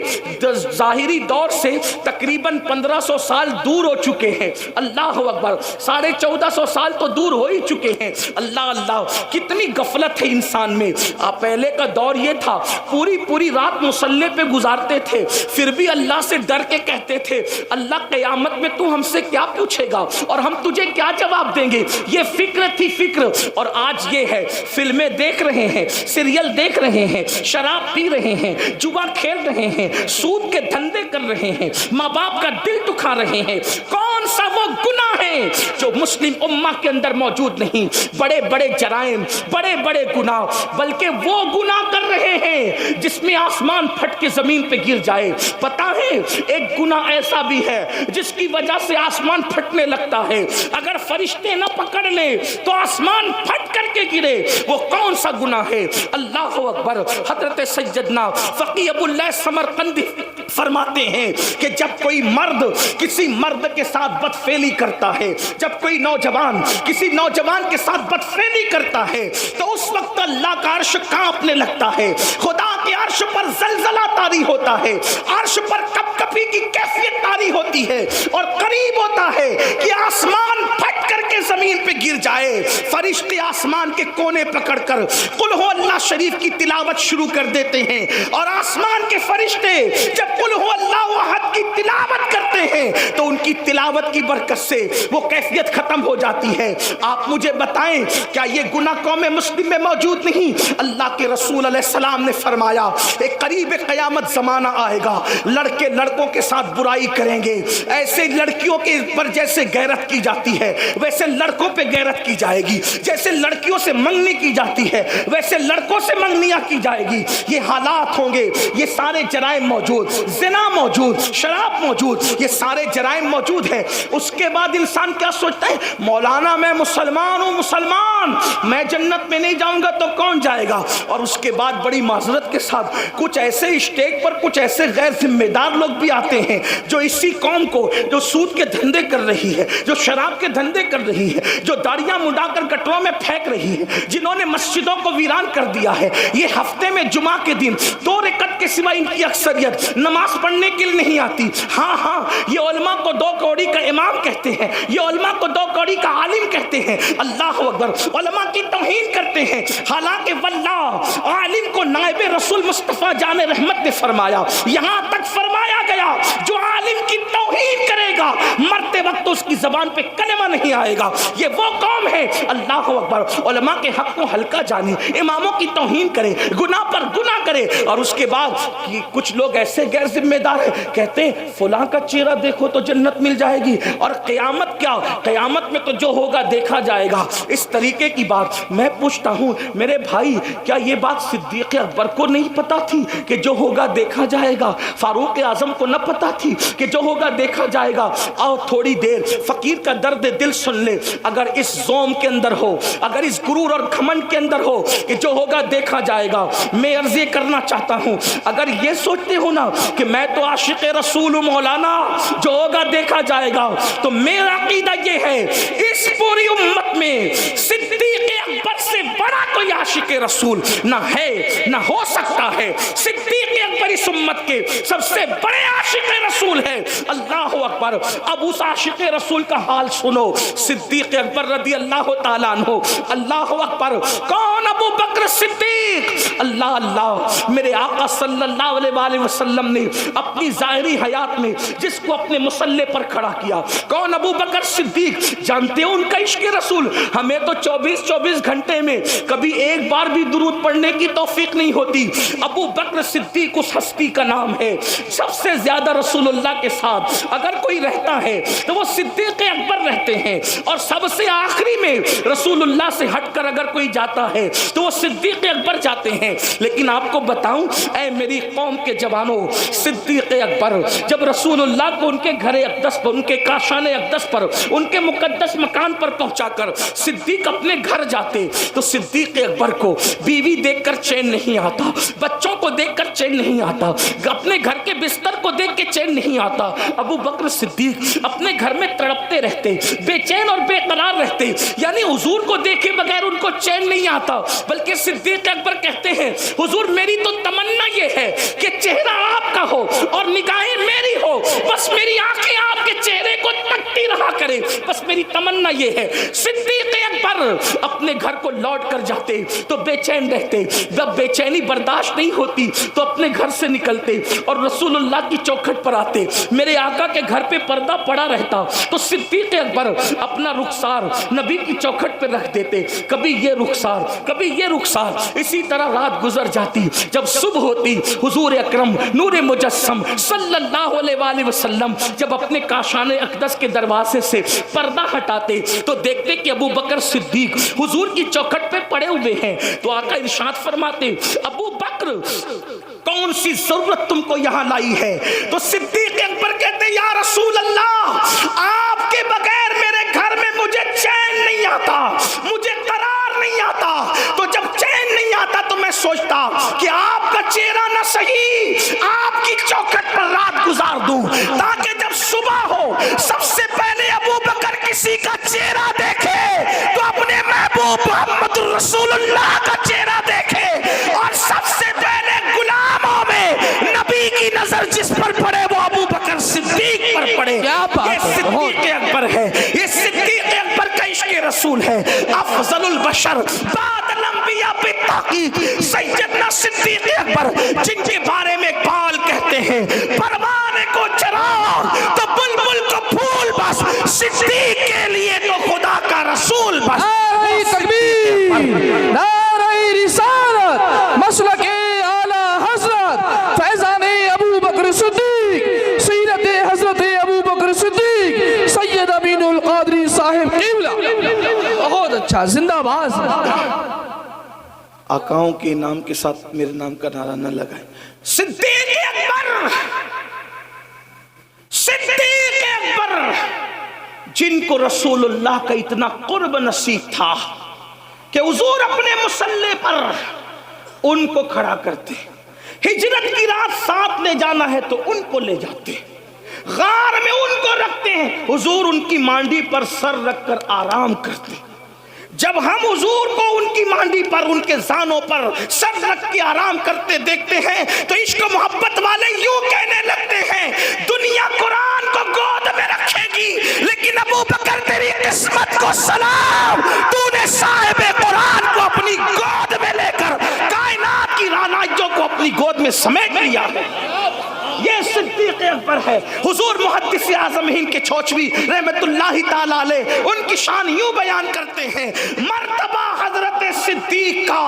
ظاہری دور سے تقریباً 1500 سال دور ہو چکے ہیں۔ اللہ اکبر، 1450 سال تو دور ہو ہی چکے ہیں۔ اللہ اللہ، کتنی غفلت ہے انسان میں۔ پہلے کا دور یہ تھا پوری رات مصلی پہ گزارتے تھے، پھر بھی اللہ سے ڈر کے کہتے تھے اللہ قیامت میں تو ہم سے کیا پوچھے گا اور ہم تجھے کیا جواب دیں گے۔ یہ فکر تھی فکر، اور آج یہ ہے فلمیں دیکھ رہے ہیں، سیریل دیکھ رہے ہیں، شراب پی رہے ہیں، جوا کھیل رہے ہیں، سود کے دھندے کر رہے ہیں، ماں باپ کا دل دکھا رہے ہیں۔ کون سا وہ گناہ ہے جو مسلم امہ کے اندر موجود نہیں؟ بڑے بڑے جرائم، بڑے بڑے گناہ، بلکہ وہ گناہ کر رہے ہیں جس میں آسمان پھٹ کے زمین پہ گر جائے۔ پتہ ہے ایک گناہ ایسا بھی ہے جس کی وجہ سے آسمان پھٹنے لگتا ہے، اگر فرشتے نہ پکڑ لیں تو آسمان پھٹ کر کے گرے۔ وہ کون سا گناہ ہے؟ اللہ اکبر۔ حضرت سیدنا فقی ابو اللہ سمرقندی فرماتے ہیں کہ جب کوئی مرد کسی مرد کے ساتھ بدفعلی کرتا ہے، جب کوئی نوجوان کسی نوجوان کے ساتھ بدفعلی کرتا ہے تو اس وقت اللہ کا عرش کانپنے لگتا ہے، خدا کے عرش پر زلزلہ طاری ہوتا ہے، عرش پر کپ کپی کی کیفیت طاری ہوتی ہے، اور قریب ہوتا ہے کہ آسمان پھٹ کر کے زمین پہ گر جائے۔ فرشتے آسمان کے کونے پکڑ کر قل ہو اللہ شریف کی تلاوت شروع کر دیتے ہیں، اور آسمان کے فرشتے جب قل ہو اللہ احد کی تلاوت کرتے ہیں تو ان کی تلاوت کی برکت سے وہ کیفیت ختم ہو جاتی ہے۔ آپ مجھے بتائیں کیا یہ گناہ قوم مسلم میں موجود نہیں؟ اللہ کے رسول علیہ السلام نے فرمایا ایک قریب قیامت زمانہ آئے گا، لڑکے لڑکوں کے ساتھ برائی کریں گے، ایسے لڑکیوں کے پر جیسے غیرت کی جاتی ہے ویسے لڑکوں پہ غیرت کی جائے گی، جیسے لڑکیوں سے منگنی کی جاتی ہے ویسے لڑکوں سے منگنیاں کی جائے گی۔ یہ حالات ہوں گے، یہ سارے جرائم موجود، زنا موجود، شراب موجود، یہ سارے سارے جرائم موجود ہیں، اس کے بعد انسان کیا سوچتا ہے؟ مولانا میں مسلمان ہوں، مسلمان، میں جنت میں نہیں جاؤں گا تو کون جائے گا؟ اور اس کے بعد بڑی معذرت کے ساتھ کچھ ایسے اسٹیج پر کچھ ایسے غیر ذمہ دار لوگ بھی آتے ہیں جو اسی قوم کو، جو سود کے دھندے کر رہی ہے، جو شراب کے دھندے کر رہی ہے، جو داڑیاں منڈا کر گٹروں میں پھینک رہی ہے، جنہوں نے مسجدوں کو ویران کر دیا ہے، یہ ہفتے میں جمعہ کے دن 2 رکعت کے سوا ان کی اکثریت نماز پڑھنے کے لیے نہیں آتی۔ ہاں ہاں، یہ علماء کو 2 کوڑی کا امام کہتے ہیں، یہ علماء کو 2 کوڑی کا عالم کہتے ہیں، اللہ اکبر، علماء کی توہین کرتے ہیں، حالانکہ واللہ عالم کو نائب رسول مصطفیٰ جان رحمت نے فرمایا، یہاں تک فرمایا گیا جو عالم کی توہین کرے گا مرتے وقت اس کی زبان پہ کلمہ نہیں آئے گا۔ یہ وہ قوم ہے، اللہ اکبر، علماء کے حق کو ہلکا جانے، اماموں کی توہین کرے، گناہ پر گناہ کرے، اور اس کے بعد کچھ لوگ ایسے غیر ذمہ دار ہیں، کہتے ہیں فلاں کا چہرہ دیکھو تو جنت مل جائے گی، اور قیامت کیا، قیامت میں تو جو ہوگا دیکھا جائے گا، اس طریقے کی بات۔ میں پوچھتا ہوں میرے بھائی، کیا یہ بات صدیق اکبر کو نہیں پتا تھی کہ جو ہوگا دیکھا جائے گا؟ فاروق اعظم کو نہ پتا تھی کہ جو ہوگا دیکھا جائے گا؟ آؤ تھوڑی دیر فقیر کا درد دل سن لے۔ اگر اس زوم کے اندر ہو، اگر اس غرور اور گھمنڈ کے اندر ہو کہ جو ہوگا دیکھا جائے گا، میں عرض یہ کرنا چاہتا ہوں، اگر یہ سوچتے ہو نا کہ میں تو عاشق رسول ہوں مولانا، جو ہوگا دیکھا جائے گا، تو میرا عقیدہ یہ ہے اس پوری امت میں صدیق اکبر سے بڑا کوئی عاشق رسول نہ ہے، نہ ہو سکتا ہے۔ صدیق اکبر اس امت کے سب سے بڑے عاشق رسول ہے، اللہ اکبر۔ اب اس عاشق رسول کا حال سنو، صدیق اکبر رضی اللہ تعالیٰ عنہ، اللہ اکبر۔ کون؟ ابو بکر صدیق۔ اللہ اللہ، میرے آقا صلی اللہ علیہ وآلہ وسلم نے اپنی ظاہری حیات میں جس کو اپنے مصلے پر کھڑا کیا، کون؟ ابو بکر صدیق۔ جانتے ہو ان کا عشق رسول؟ ہمیں تو 24 گھنٹے میں کبھی ایک بار بھی درود پڑھنے کی توفیق نہیں ہوتی۔ ابو بکر صدیق اس ہستی کا نام ہے، سب سے زیادہ رسول اللہ کے ساتھ اگر کوئی رہتا ہے تو وہ صدیق اکبر رہتے ہیں، اور سب سے آخری میں رسول اللہ سے ہٹ کر اگر کوئی جاتا ہے تو وہ صدیق اکبر جاتے ہیں۔ لیکن آپ کو بتاؤں اے میری قوم کے جوانوں، صدیق اکبر جب رسول اللہ کو ان کے گھر اقدس پر، ان کے کاشان اقدس پر، ان کے مقدس مکان پر پہنچا کر صدیق اپنے گھر جاتے تو صدیق اکبر کو بیوی دیکھ کر چین نہیں آتا، بچوں کو دیکھ کر چین نہیں آتا، اپنے گھر کے بستر کو دیکھ کے چین نہیں آتا۔ ابو بکر صدیق اپنے گھر میں تڑپتے رہتے، بے چین اور بے قرار رہتے، یعنی حضور کو دیکھے بغیر ان کو چین نہیں آتا۔ بلکہ صدیق اکبر کہتے ہیں حضور میری تو تمنا یہ ہے کہ چہرہ آپ کا ہو اور نگاہیں میری ہو، بس میری آنکھیں آپ کے چہرے کو تکتی رہا کرے، بس میری تمنا یہ ہے۔ صدیق اکبر اپنے گھر کو لوٹ کر جاتے تو بے چین رہتے، جب بے چینی برداشت نہیں ہوتی تو اپنے گھر سے نکلتے اور رسول اللہ کی چوکھٹ پر آتے۔ میرے آقا کے گھر پہ پردہ پڑا رہتا تو صدیق اکبر اپنا رخسار نبی کی چوکھٹ پہ رکھ دیتے، کبھی یہ رخسار کبھی یہ رخسار، اسی طرح رات گزر جاتی۔ جب صبح ہوتی حضور اکرم نور مجسم صلی اللہ علیہ وآلہ وسلم جب اپنے کاشان اقدس کے دروازے سے پردہ ہٹاتے تو دیکھتے کہ ابو بکر صدیق حضور کی چوکھٹ پہ پڑے ہوئے ہیں۔ تو آقا ارشاد فرماتے ابو بکر کون سی ضرورت تم کو یہاں لائی ہے؟ تو صدیق اکبر کہتے یا رسول اللہ، آپ کے بغیر میرے گھر میں مجھے چین نہیں آتا، مجھے قرار نہیں آتا۔ تو جب چین نہیں آتا تو میں سوچتا کہ آپ کا چہرہ نہ صحیح آپ کی چوکھٹ پر رات گزار دوں، تاکہ جب صبح ہو سب سے پہلے ابو بکر کسی کا چہرہ دیکھے تو اپنے محبوب محمد رسول اللہ کا چہرہ دیکھے، اور سب سے پہلے غلاموں میں نبی کی نظر جس پر پڑے وہ ابو بکر صدیق پر پڑے۔ یہ صدیق اکبر ہے، یہ صدیق اکبر کا عشق رسول ہے۔ افضل البشر بعد الانبیاء بالتحقیق سیدنا صدیق اکبر، جن کے بارے میں اقبال کہتے ہیں پروانے کو چراغ تو بلبل کو پھول، بس صدیق کے لیے تو خدا کا رسول بس۔ نعرہ تکبیر، نعرہ رسالت، مسلک اعلی حضرت فیضان ابو بکر صدیق، سیرت حضرت ابو بکر صدیق، سید امین القادری صاحب قبلہ۔ بہت اچھا، زندہ باد۔ آقاؤں کے نام کے ساتھ میرے نام کا نعرہ نہ لگائیں۔ صدیق اکبر، صدیق جن کو رسول اللہ کا اتنا قرب نصیب تھا کہ حضور اپنے مصلی پر ان کو کھڑا کرتے، ہجرت کی رات ساتھ لے جانا ہے تو ان کو لے جاتے، غار میں ان کو رکھتے ہیں، حضور ان کی مانڈی پر سر رکھ کر آرام کرتے۔ جب ہم حضور کو ان کی مانڈی پر، ان کے زانوں پر سر رکھ کے آرام کرتے دیکھتے ہیں تو عشق و محبت والے یوں کہنے لگتے ہیں، دنیا قرآن کو گود میں رکھے گی لیکن ابو بکر تیری قسمت کو سلام، تو نے صاحب قرآن کو اپنی گود میں لے کر کائنات کی رانائیوں کو اپنی گود میں سمیٹ لیا ہے۔ یہ صدیق اکبر ہے۔ حضور محدث اعظم ہند کے چھوچوی رحمت اللہ تعالی علیہ ان کی شان یوں بیان کرتے ہیں، مرتبہ حضرت صدیق کا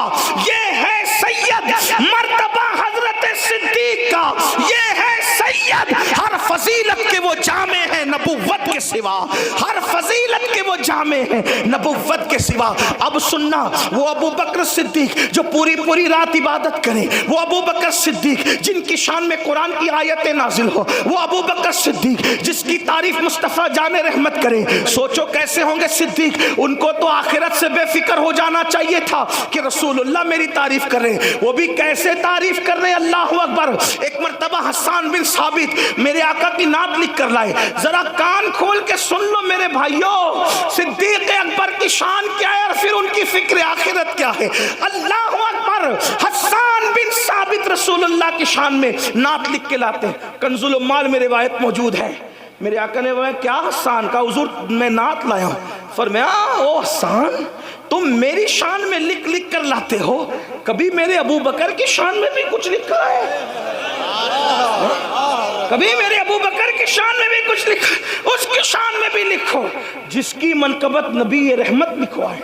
یہ ہے سید، مرتبہ حضرت صدیق کا یہ ہے سید، ہر فضیلت کے وہ جامع ہیں نبوت کے سوا، ہر فضیلت کے وہ جامع ہیں نبوت کے سوا۔ اب سننا، وہ ابو بکر صدیق جو پوری رات عبادت کرے، وہ ابو بکر صدیق جن کی شان میں قرآن کی آیتیں نازل ہو، وہ ابو بکر صدیق جس کی تعریف مصطفیٰ جان رحمت کرے، سوچو کیسے ہوں گے صدیق۔ ان کو تو آخرت سے بے فکر ہو جانا چاہیے تھا کہ رسول اللہ میری تعریف کر رہے، وہ بھی کیسے تعریف کر رہے، اللہ اکبر۔ ایک مرتبہ حسان بن ثابت میرے آقا کی نعت لکھ کر لائے، ذرا کان کھول کے سن لو میرے بھائیو، صدیق اکبر کی شان کیا ہے اور پھر ان کی فکر آخرت کیا ہے۔ اللہ اکبر، حسان بن ثابت رسول اللہ کی شان میں نعت لکھ کے لاتے ہیں، کنز العمال میں روایت موجود ہے۔ میرے آقا نے فرمایا کیا حسان؟ کہا حضور میں نعت لایا ہوں۔ فرمایا او حسان، تم میری شان میں لکھ لکھ کر لاتے ہو، کبھی میرے ابو بکر کی شان میں بھی کچھ لکھا ہے؟ کبھی میرے ابو بکر کی شان میں بھی کچھ لکھا؟ اس کی شان میں بھی لکھو جس کی منقبت نبی رحمت لکھوائے۔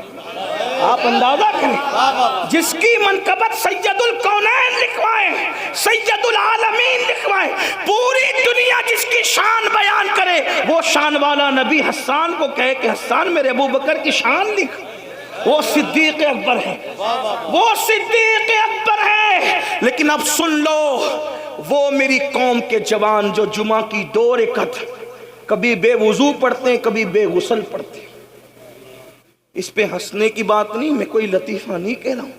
آپ اندازہ کریں، جس کی منقبت سید الکونین لکھوائے، سید العالمین لکھوائے، پوری دنیا جس کی شان بیان کرے، وہ شان والا نبی حسان کو کہے کہ حسان میرے ابو بکر کی شان لکھ، وہ صدیق اکبر ہے، وہ صدیق اکبر ہے۔ لیکن اب سن لو، وہ میری قوم کے جوان جو جمعہ کی 2 رکعت کبھی بے وضو پڑھتے ہیں، کبھی بے غسل پڑھتے ہیں، اس پہ ہنسنے کی بات نہیں، میں کوئی لطیفہ نہیں کہہ رہا ہوں،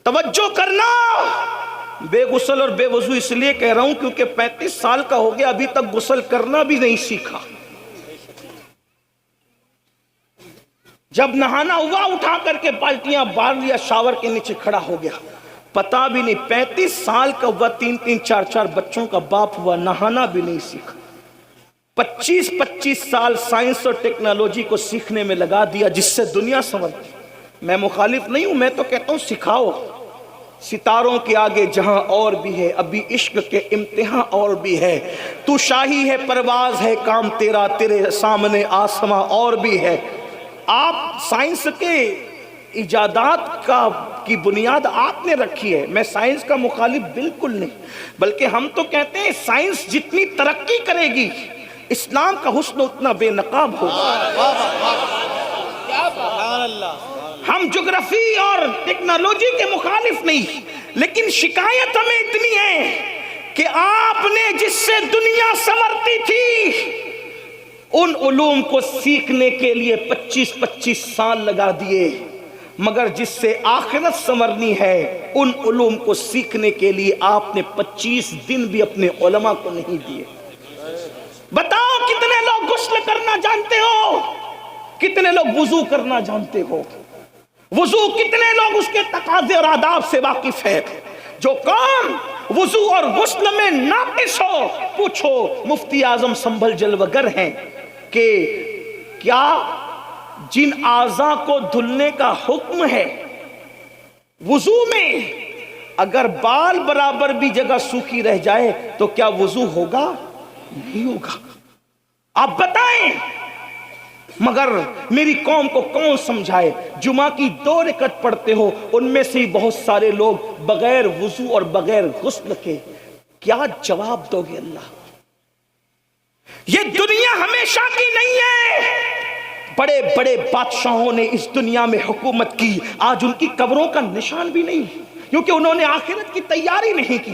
توجہ کرنا۔ بے غسل اور بے وضو اس لیے کہہ رہا ہوں کیونکہ 35 سال کا ہو گیا، ابھی تک غسل کرنا بھی نہیں سیکھا۔ جب نہانا ہوا اٹھا کر کے بالٹیاں بار لیا، شاور کے نیچے کھڑا ہو گیا، پتا بھی نہیں 35 سال کا ہوا، 3 4 بچوں کا باپ ہوا، نہانا بھی نہیں سیکھا۔ 25 سال سائنس اور ٹیکنالوجی کو سیکھنے میں لگا دیا جس سے دنیا سنورتی۔ میں مخالف نہیں ہوں، میں تو کہتا ہوں سکھاؤ۔ ستاروں کے آگے جہاں اور بھی ہے، ابھی عشق کے امتحان اور بھی ہے، تو شاہی ہے پرواز ہے کام تیرا، تیرے سامنے آسماں اور بھی ہے۔ آپ سائنس کے ایجادات کی بنیاد آپ نے رکھی ہے، میں سائنس کا مخالف بالکل نہیں، بلکہ ہم تو کہتے ہیں سائنس جتنی ترقی کرے گی اسلام کا حسن اتنا بے نقاب ہوگا۔ ہم جغرافی اور ٹیکنالوجی کے مخالف نہیں، لیکن شکایت ہمیں اتنی ہے کہ آپ نے جس سے دنیا سنورتی تھی ان علوم کو سیکھنے کے لیے 25 سال لگا دیے، مگر جس سے آخرت سنورنی ہے ان علوم کو سیکھنے کے لیے آپ نے 25 دن بھی اپنے علماء کو نہیں دیے۔ بتاؤ کتنے لوگ غسل کرنا جانتے ہو، کتنے لوگ وضو کرنا جانتے ہو، وضو کتنے لوگ اس کے تقاضے اور آداب سے واقف ہے؟ جو قوم وضو اور غسل میں ناقص ہو، پوچھو مفتی اعظم سنبھل جلوگر ہیں کہ کیا جن اعضاء کو دھلنے کا حکم ہے وضو میں، اگر بال برابر بھی جگہ سوکھی رہ جائے تو کیا وضو ہوگا؟ نہیں ہوگا۔ آپ بتائیں، مگر میری قوم کو کون سمجھائے؟ جمعہ کی 2 رکعت پڑھتے ہو، ان میں سے بہت سارے لوگ بغیر وضو اور بغیر غسل کے، کیا جواب دو گے اللہ؟ یہ دنیا ہمیشہ کی نہیں ہے۔ بڑے بڑے بادشاہوں نے اس دنیا میں حکومت کی، آج ان کی قبروں کا نشان بھی نہیں، کیونکہ انہوں نے آخرت کی تیاری نہیں کی۔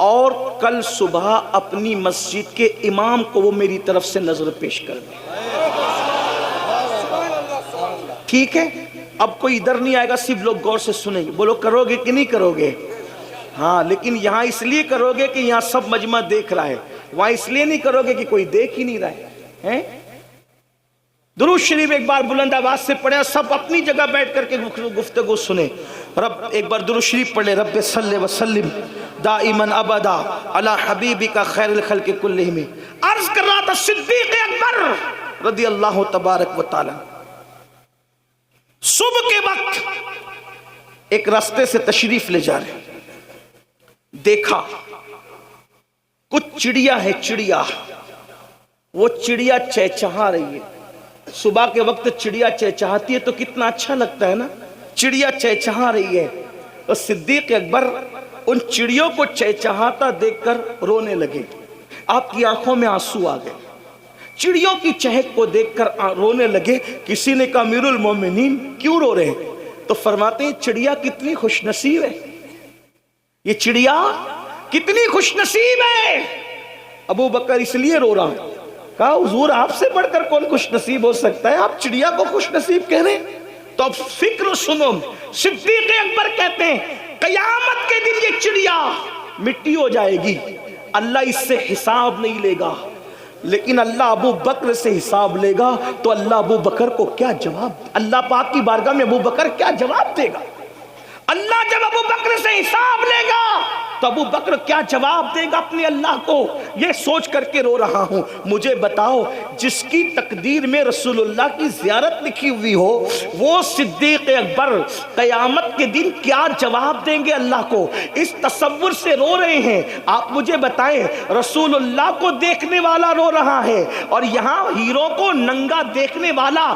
اور کل صبح اپنی مسجد کے امام کو وہ میری طرف سے نظر پیش کر دیں. ٹھیک ہے؟ اب کوئی ادھر نہیں آئے گا, صرف لوگ غور سے سنیں گے. بولو کرو گے کہ نہیں کرو گے؟ ہاں, لیکن یہاں اس لیے کرو گے کہ یہاں سب مجمع دیکھ رہا ہے, وہاں اس لیے نہیں کرو گے کہ کوئی دیکھ ہی نہیں رہا ہے. درود شریف ایک بار بلند آواز سے پڑھیں, سب اپنی جگہ بیٹھ کر کے گفتگو سنیں. رب ایک بار درود شریف پڑھ لے. رب صلی وسلم دائما ابدا علی حبیبک خیر الخلق کلہم. عرض کر رہا تھا صدیق اکبر رضی اللہ تبارک و تعالی صبح کے وقت ایک راستے سے تشریف لے جا رہے, دیکھا کچھ چڑیا ہے, چڑیا, وہ چڑیا چہچہا رہی ہے. صبح کے وقت چڑیا چہچہاتی ہے تو کتنا اچھا لگتا ہے نا, چڑیا چہچہا رہی ہے. اور صدیق اکبر ان چڑیوں کو چہچہاتا دیکھ کر رونے لگے. آپ کی آنکھوں میں آنسو آ گئے, چڑیوں کی چہک کو دیکھ کر رونے لگے. کسی نے کہا امیر المومنین کیوں رو رہے ہیں؟ تو فرماتے ہیں چڑیا کتنی خوش نصیب ہے, یہ چڑیا کتنی خوش نصیب ہے. ابو بکر اس لیے رو رہا ہوں. کہا حضور آپ سے بڑھ کر کون خوش نصیب ہو سکتا ہے, آپ چڑیا کو خوش نصیب کہہ رہے ہیں. تو اب فکر سنو. صدیق اکبر کہتے ہیں قیامت کے دن یہ چڑیا مٹی ہو جائے گی, اللہ اس سے حساب نہیں لے گا, لیکن اللہ ابو بکر سے حساب لے گا. تو اللہ ابو بکر کو کیا جواب, اللہ پاک کی بارگاہ میں ابو بکر کیا جواب دے گا؟ اللہ جب ابو بکر سے حساب لے گا تو ابو بکر کیا جواب دے گا اپنے اللہ کو؟ یہ سوچ کر کے رو رہا ہوں. مجھے بتاؤ, جس کی تقدیر میں رسول اللہ کی زیارت لکھی ہوئی ہو, وہ صدیق اکبر قیامت کے دن کیا جواب دیں گے اللہ کو؟ اس تصور سے رو رہے ہیں. آپ مجھے بتائیں, رسول اللہ کو دیکھنے والا رو رہا ہے اور یہاں ہیرو کو ننگا دیکھنے والا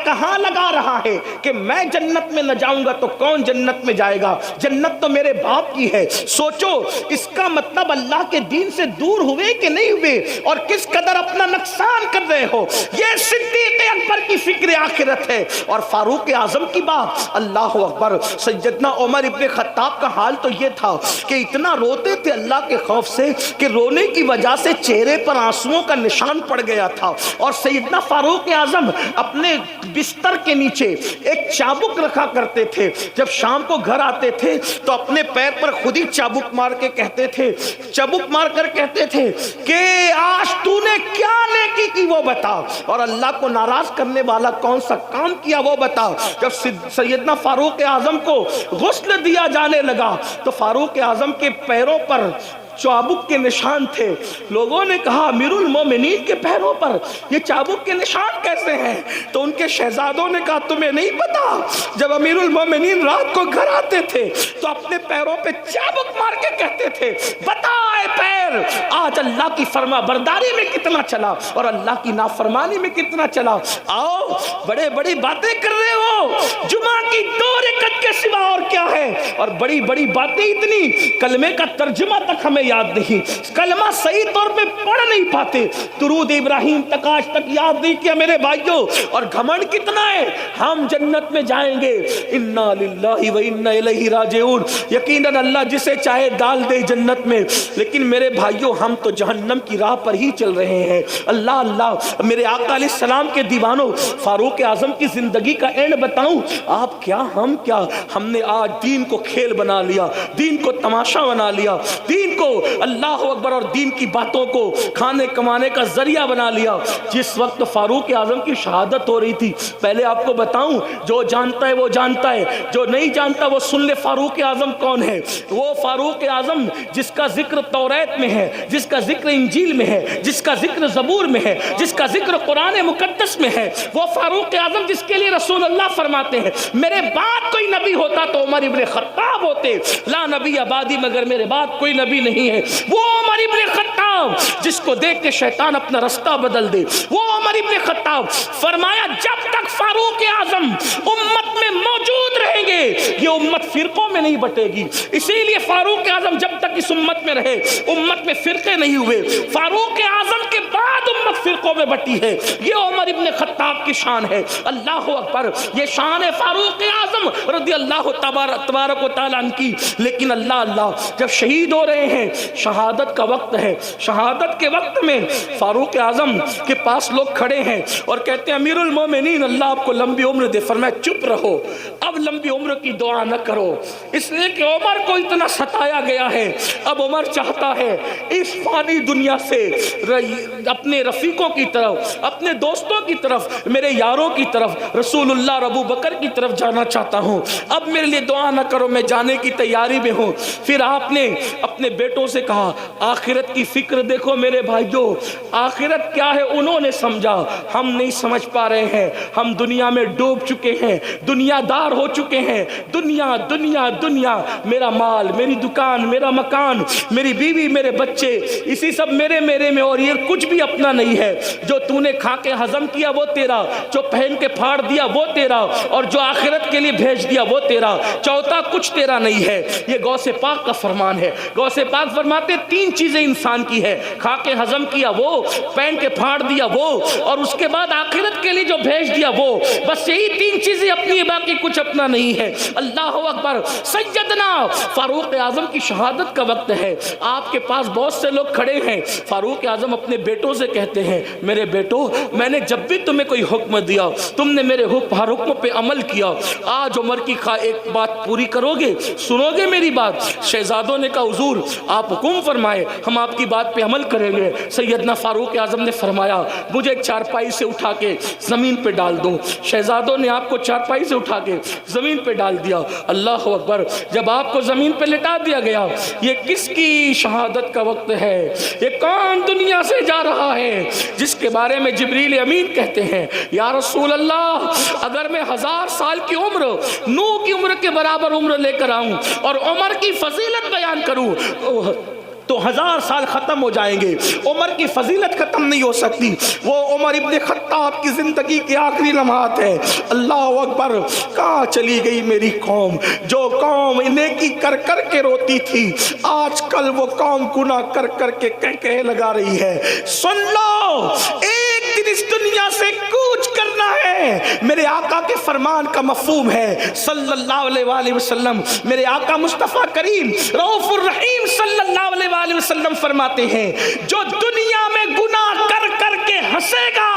کہاں لگا رہا ہے کہ میں جنت میں نہ جاؤں گا تو کون جنت میں جائے گا؟ جنت تو میرے باپ کی ہے. سوچو اس کا مطلب اللہ کے دین سے دور ہوئے کہ نہیں ہوئے, اور کس قدر اپنا نقصان کر رہے ہو. یہ صدیق اکبر کی فکر آخرت ہے. اور فاروق اعظم کی بات, اللہ اکبر, سیدنا عمر ابن خطاب کا حال تو یہ تھا کہ اتنا روتے تھے اللہ کے خوف سے کہ رونے کی وجہ سے چہرے پر آنسوؤں کا نشان پڑ گیا تھا. اور سیدنا فاروق اعظم اپنے بستر کے نیچے ایک چابک رکھا کرتے تھے. جب شام کو گھر آتے تھے تو اپنے پیر پر خود ہی چابک مار کے کہتے تھے, چابک مار کر کہتے تھے کہ آج تو نے کیا نیکی کی وہ بتا, اور اللہ کو ناراض کرنے والا کون سا کام کیا وہ بتا. جب سیدنا فاروق اعظم کو غسل دیا جانے لگا تو فاروق اعظم کے پیروں پر چابک کے نشان تھے. لوگوں نے کہا امیر المومنین کے پیروں پر یہ چابک کے نشان کیسے ہیں؟ تو ان کے شہزادوں نے کہا تمہیں نہیں پتا, جب امیر المومنین رات کو گھر آتے تھے تو اپنے پیروں پہ چابک مار کے کہتے تھے بتا اے پیر آج اللہ کی فرما برداری میں کتنا چلا اور اللہ کی نافرمانی میں کتنا چلا. آؤ بڑے بڑی باتیں کر رہے ہو, جمعہ کی 2 رکعت کے سوا اور کیا ہے, اور بڑی بڑی باتیں اتنی, کلمے کا ترجمہ تک ہمیں یاد نہیں, کلمہ صحیح طور پہ پڑھ نہیں پاتے, درود ابراہیم تک آج تک یاد نہیں کیا میرے بھائیوں. اور گھمنڈ کتنا ہے, ہم جنت میں جائیں گے, انا للہ و انا الیہ راجعون, یقیناً اللہ جسے چاہے ڈال دے جنت میں. لیکن میرے بھائیوں ہم تو جہنم کی راہ پر ہی چل رہے ہیں. اللہ اللہ میرے آقا علیہ السلام کے دیوانوں, فاروق اعظم کی زندگی کا اینڈ بتاؤں, آپ کیا ہم کیا, ہم نے آج دین کو کھیل بنا لیا, دین کو تماشا بنا لیا, دین کو اللہ اکبر اور دین کی باتوں کو کھانے کمانے کا ذریعہ بنا لیا. جس وقت فاروق اعظم کی شہادت ہو رہی تھی, پہلے آپ کو بتاؤں, جو جانتا ہے وہ جانتا ہے, جو نہیں جانتا وہ سن لے فاروق اعظم کون ہے. وہ فاروق اعظم جس کا ذکر توریت میں ہے, جس کا ذکر انجیل میں ہے, جس کا ذکر زبور میں ہے, جس کا ذکر قرآن مقدس میں ہے, وہ فاروق اعظم جس کے لیے رسول اللہ فرماتے ہیں میرے بعد کوئی نبی ہوتا تو عمر ابن خطاب ہوتے, لا نبی آبادی مگر میرے بعد کوئی نبی نہیں ہے. وہ عمر ابن خطاب جس کو دیکھ کے شیطان اپنا رستہ بدل دے, وہ عمر ابن خطاب فرمایا جب تک فاروق اعظم امت میں موجود رہیں گے یہ امت فرقوں میں نہیں بٹے گی. اسی لیے فاروق اعظم جب تک اس امت میں رہے امت میں فرقے نہیں ہوئے. فاروق اعظم کے بعد امت فرقوں میں بٹی ہے. یہ عمر ابن خطاب کی شان ہے. اللہ اکبر. یہ شان ہے فاروق اعظم رضی اللہ تبارک و تعالیٰ عنہ کی. لیکن اللہ جب شہید ہو رہے ہیں, شہادت کا وقت ہے, شہادت کے وقت میں فاروق اعظم کے پاس لوگ کھڑے ہیں اور کہتے ہیں امیر المومنین اللہ آپ کو لمبی عمر دے. فرمایا چپ رہو, اب لمبی عمر کی دعا نہ کرو, اس لیے کہ عمر کو اتنا ستایا گیا ہے. اب عمر چاہتا ہے اس فانی دنیا سے اپنے رفیقوں کی طرف, اپنے دوستوں کی طرف, میرے یاروں کی طرف, رسول اللہ اور ابو بکر کی طرف جانا چاہتا ہوں. اب میرے لیے دعا نہ کرو, میں جانے کی تیاری میں ہوں. پھر آپ نے اپنے بیٹوں سے کہا آخرت کی فکر دیکھو میرے بھائیوں, آخرت کیا ہے انہوں نے سمجھا, ہم نہیں سمجھ پا رہے ہیں. ہم دنیا میں ڈوب چکے ہیں, دنیا دار ہو چکے ہیں. دنیا دنیا دنیا, میرا مال, میری دکان, میرا مکان, میری بیوی, میرے بچے, اسی سب میرے میں, اور یہ کچھ بھی اپنا نہیں ہے. جو تو نے کھا کے ہضم کیا وہ تیرا, جو پہن کے پھاڑ دیا وہ تیرا, اور جو آخرت کے لیے بھیج دیا وہ تیرا. چوتھا کچھ تیرا نہیں ہے. یہ غوث پاک کا فرمان ہے. غوث پاک فرماتے تین چیزیں انسان کی ہے, کھا کے ہضم کیا وہ, پہن کے پھاڑ دیا وہ, اور اس کے بعد آخرت کے لیے جو بھیج دیا وہ. بس یہی تین چیزیں اپنی, باقی کچھ اپنا نہیں ہے. اللہ اکبر. سیدنا فاروق اعظم کی شہادت کا وقت ہے. آپ کے پاس بہت سے لوگ کھڑے ہیں. فاروق اعظم اپنے بیٹوں سے کہتے ہیں میرے بیٹو, میں نے جب بھی تمہیں کوئی حکم دیا تم نے میرے ہر حکم پہ عمل کیا. آج عمر کی ایک بات پوری کرو گے, سنو گے میری بات؟ شہزادوں نے کہا حضور آپ حکم فرمائے, ہم آپ کی بات پہ عمل کریں گے. سیدنا فاروق اعظم نے فرمایا مجھے ایک چارپائی سے اٹھا کے زمین پہ ڈال دو. شہزادوں نے آپ کو چارپائی سے اٹھا کے زمین پہ ڈال دیا. اللہ اکبر. جب آپ کو زمین پہ لٹا دیا گیا, یہ کس کی شہادت کا وقت ہے؟ یہ کون دنیا سے جا رہا ہے جس کے بارے میں جبریل امین کہتے ہیں یا رسول اللہ اگر میں 1000 سال کی عمر, نوح کی عمر کے برابر عمر لے کر آؤں اور عمر کی فضیلت بیان کروں تو 1000 سال ختم ہو جائیں گے, عمر کی فضیلت ختم نہیں ہو سکتی. وہ عمر ابن خطاب کی زندگی کے آخری لمحات ہیں. اللہ اکبر. کہاں چلی گئی میری قوم, جو قوم نیکی کر کر کے روتی تھی, آج کل وہ قوم گناہ کر کر کے کہہ لگا رہی ہے. سن لو, ایک دن اس دنیا سے کوچ کرنا ہے. میرے آقا کے فرمان کا مفہوم ہے صلی اللہ علیہ وآلہ وسلم. میرے آقا مصطفیٰ کریم رؤوف الرحیم صلی اللہ علیہ وآلہ وسلم فرماتے ہیں جو دنیا میں گناہ کر کر کے ہنسے گا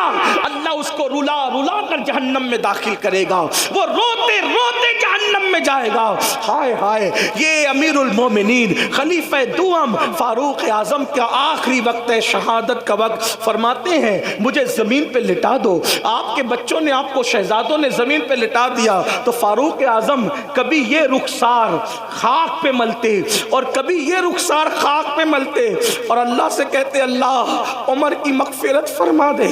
اللہ اس کو رلا رلا کر جہنم میں داخل کرے گا, وہ روتے روتے جہنم میں جائے گا. ہائے ہائے. یہ امیر المومنین خلیفہ دوم فاروق اعظم کا آخری وقت ہے, شہادت کا وقت. فرماتے ہیں مجھے زمین پہ لٹا دو. آپ کے بچوں نے, آپ کو شہزادوں نے زمین پہ لٹا دیا تو فاروق اعظم کبھی یہ رخسار خاک پہ ملتے اور کبھی یہ رخسار خاک پہ ملتے اور اللہ سے کہتے اللہ عمر کی مغفرت فرما دے,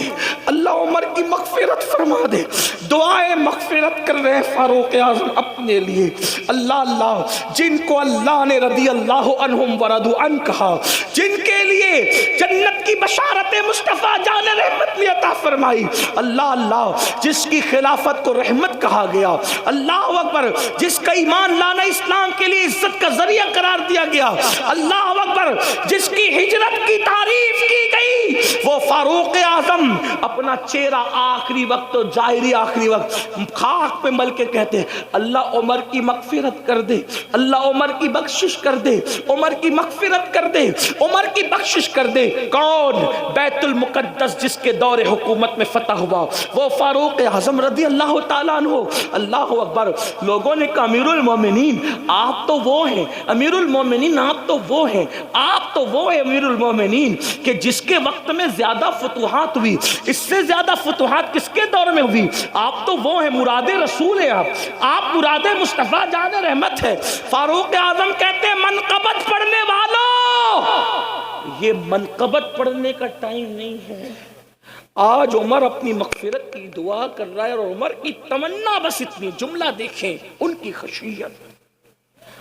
اللہ عمر کی مغفرت فرما دے. دعائیں مغفرت کر رہے فاروق اعظم اپنے لیے. اللہ جن کو اللہ نے رضی اللہ عنہم ورضوا عنہ کہا, جن کے لیے جنت کی بشارت مصطفیٰ جان رحمت نے عطا فرمائی. اللہ جس کی خلافت کو رحمت کہا گیا. اللہ اکبر. جس کا ایمان لانا اسلام کے لیے عزت کا ذریعہ قرار دیا گیا. اللہ اکبر. جس کی ہجرت کی تعریف کی گئی وہ فاروق اعظم اپنا چہرہ آخری وقت, ظاہری آخری وقت خاک پہ مل کے کہتے اللہ عمر کی مغفرت کر دے, اللہ عمر کی بخشش کر دے, عمر کی مغفرت کر دے, عمر کی بخشش کر دے. کون؟ بیت المقدس جس کے دور حکومت میں فتح ہوا وہ فاروق اعظم رضی اللہ تعالیٰ عنہ. اللہ اکبر. لوگوں نے کہا امیر المومنین آپ تو وہ ہیں, امیر المومنین آپ تو وہ ہیں, آپ تو وہ ہیں امیر المومنین کہ جس کے وقت میں زیادہ فتوحات ہوئی, اس سے زیادہ فتوحات کس کے دور میں ہوئی؟ آپ تو وہ ہیں, مراد رسول ہیں آپ مراد مصطفیٰ جان رحمت ہے. فاروق اعظم کہتے ہیں منقبت پڑھنے والوں, یہ منقبت پڑھنے کا ٹائم نہیں ہے. آج عمر اپنی مغفرت کی دعا کر رہا ہے اور عمر کی تمنا بس اتنی. جملہ دیکھیں, ان کی خشیت,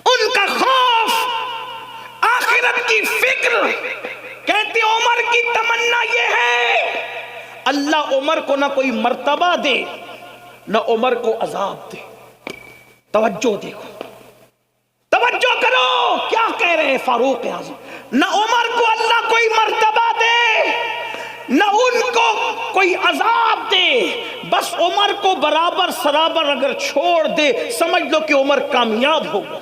ان کا خوف, آخرت کی فکر. کہتے عمر کی تمنا یہ ہے اللہ عمر کو نہ کوئی مرتبہ دے نہ عمر کو عذاب دے. توجہ دیکھو, کرو. کیا کہہ رہے ہیں فاروق اعظم؟ نہ عمر کو اللہ کوئی مرتبہ دے نہ ان کو کوئی عذاب دے، بس عمر کو برابر سرابر اگر چھوڑ دے سمجھ لو کہ عمر کامیاب ہوگا.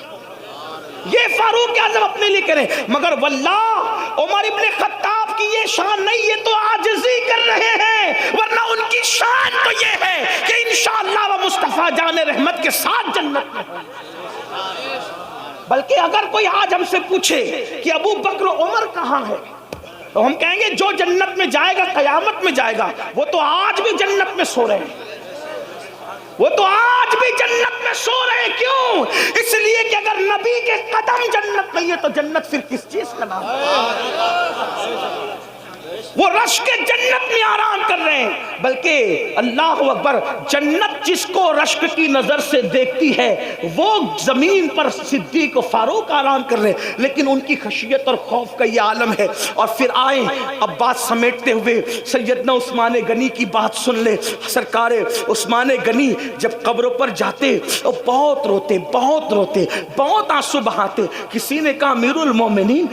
یہ فاروق اعظم اپنے لیے کریں. مگر واللہ عمر ابن خطاب کی یہ شان نہیں، یہ تو عاجزی کر رہے ہیں، ورنہ ان کی شان تو یہ ہے کہ انشاءاللہ وہ مصطفیٰ جان رحمت کے ساتھ جنت میں ہوں. بلکہ اگر کوئی آج ہم سے پوچھے کہ ابو بکر و عمر کہاں ہے تو ہم کہیں گے جو جنت میں جائے گا قیامت میں جائے گا. وہ تو آج بھی جنت میں سو رہے ہیں، وہ تو آج بھی جنت میں سو رہے ہیں. کیوں؟ اس لیے کہ اگر نبی کے قدم جنت نہیں ہے تو جنت پھر کس چیز کا نام ہے؟ وہ رشک جنت میں آرام کر رہے ہیں. بلکہ اللہ اکبر، جنت جس کو رشک کی نظر سے دیکھتی ہے وہ زمین پر صدیق و فاروق آرام کر رہے ہیں، لیکن ان کی خشیت اور خوف کا یہ عالم ہے. اور پھر آئیں اب بات سمیٹتے ہوئے سیدنا عثمان غنی کی بات سن لے. سرکار عثمان غنی جب قبروں پر جاتے اور بہت روتے بہت آنسو بہاتے. کسی نے کہا امیر المومنین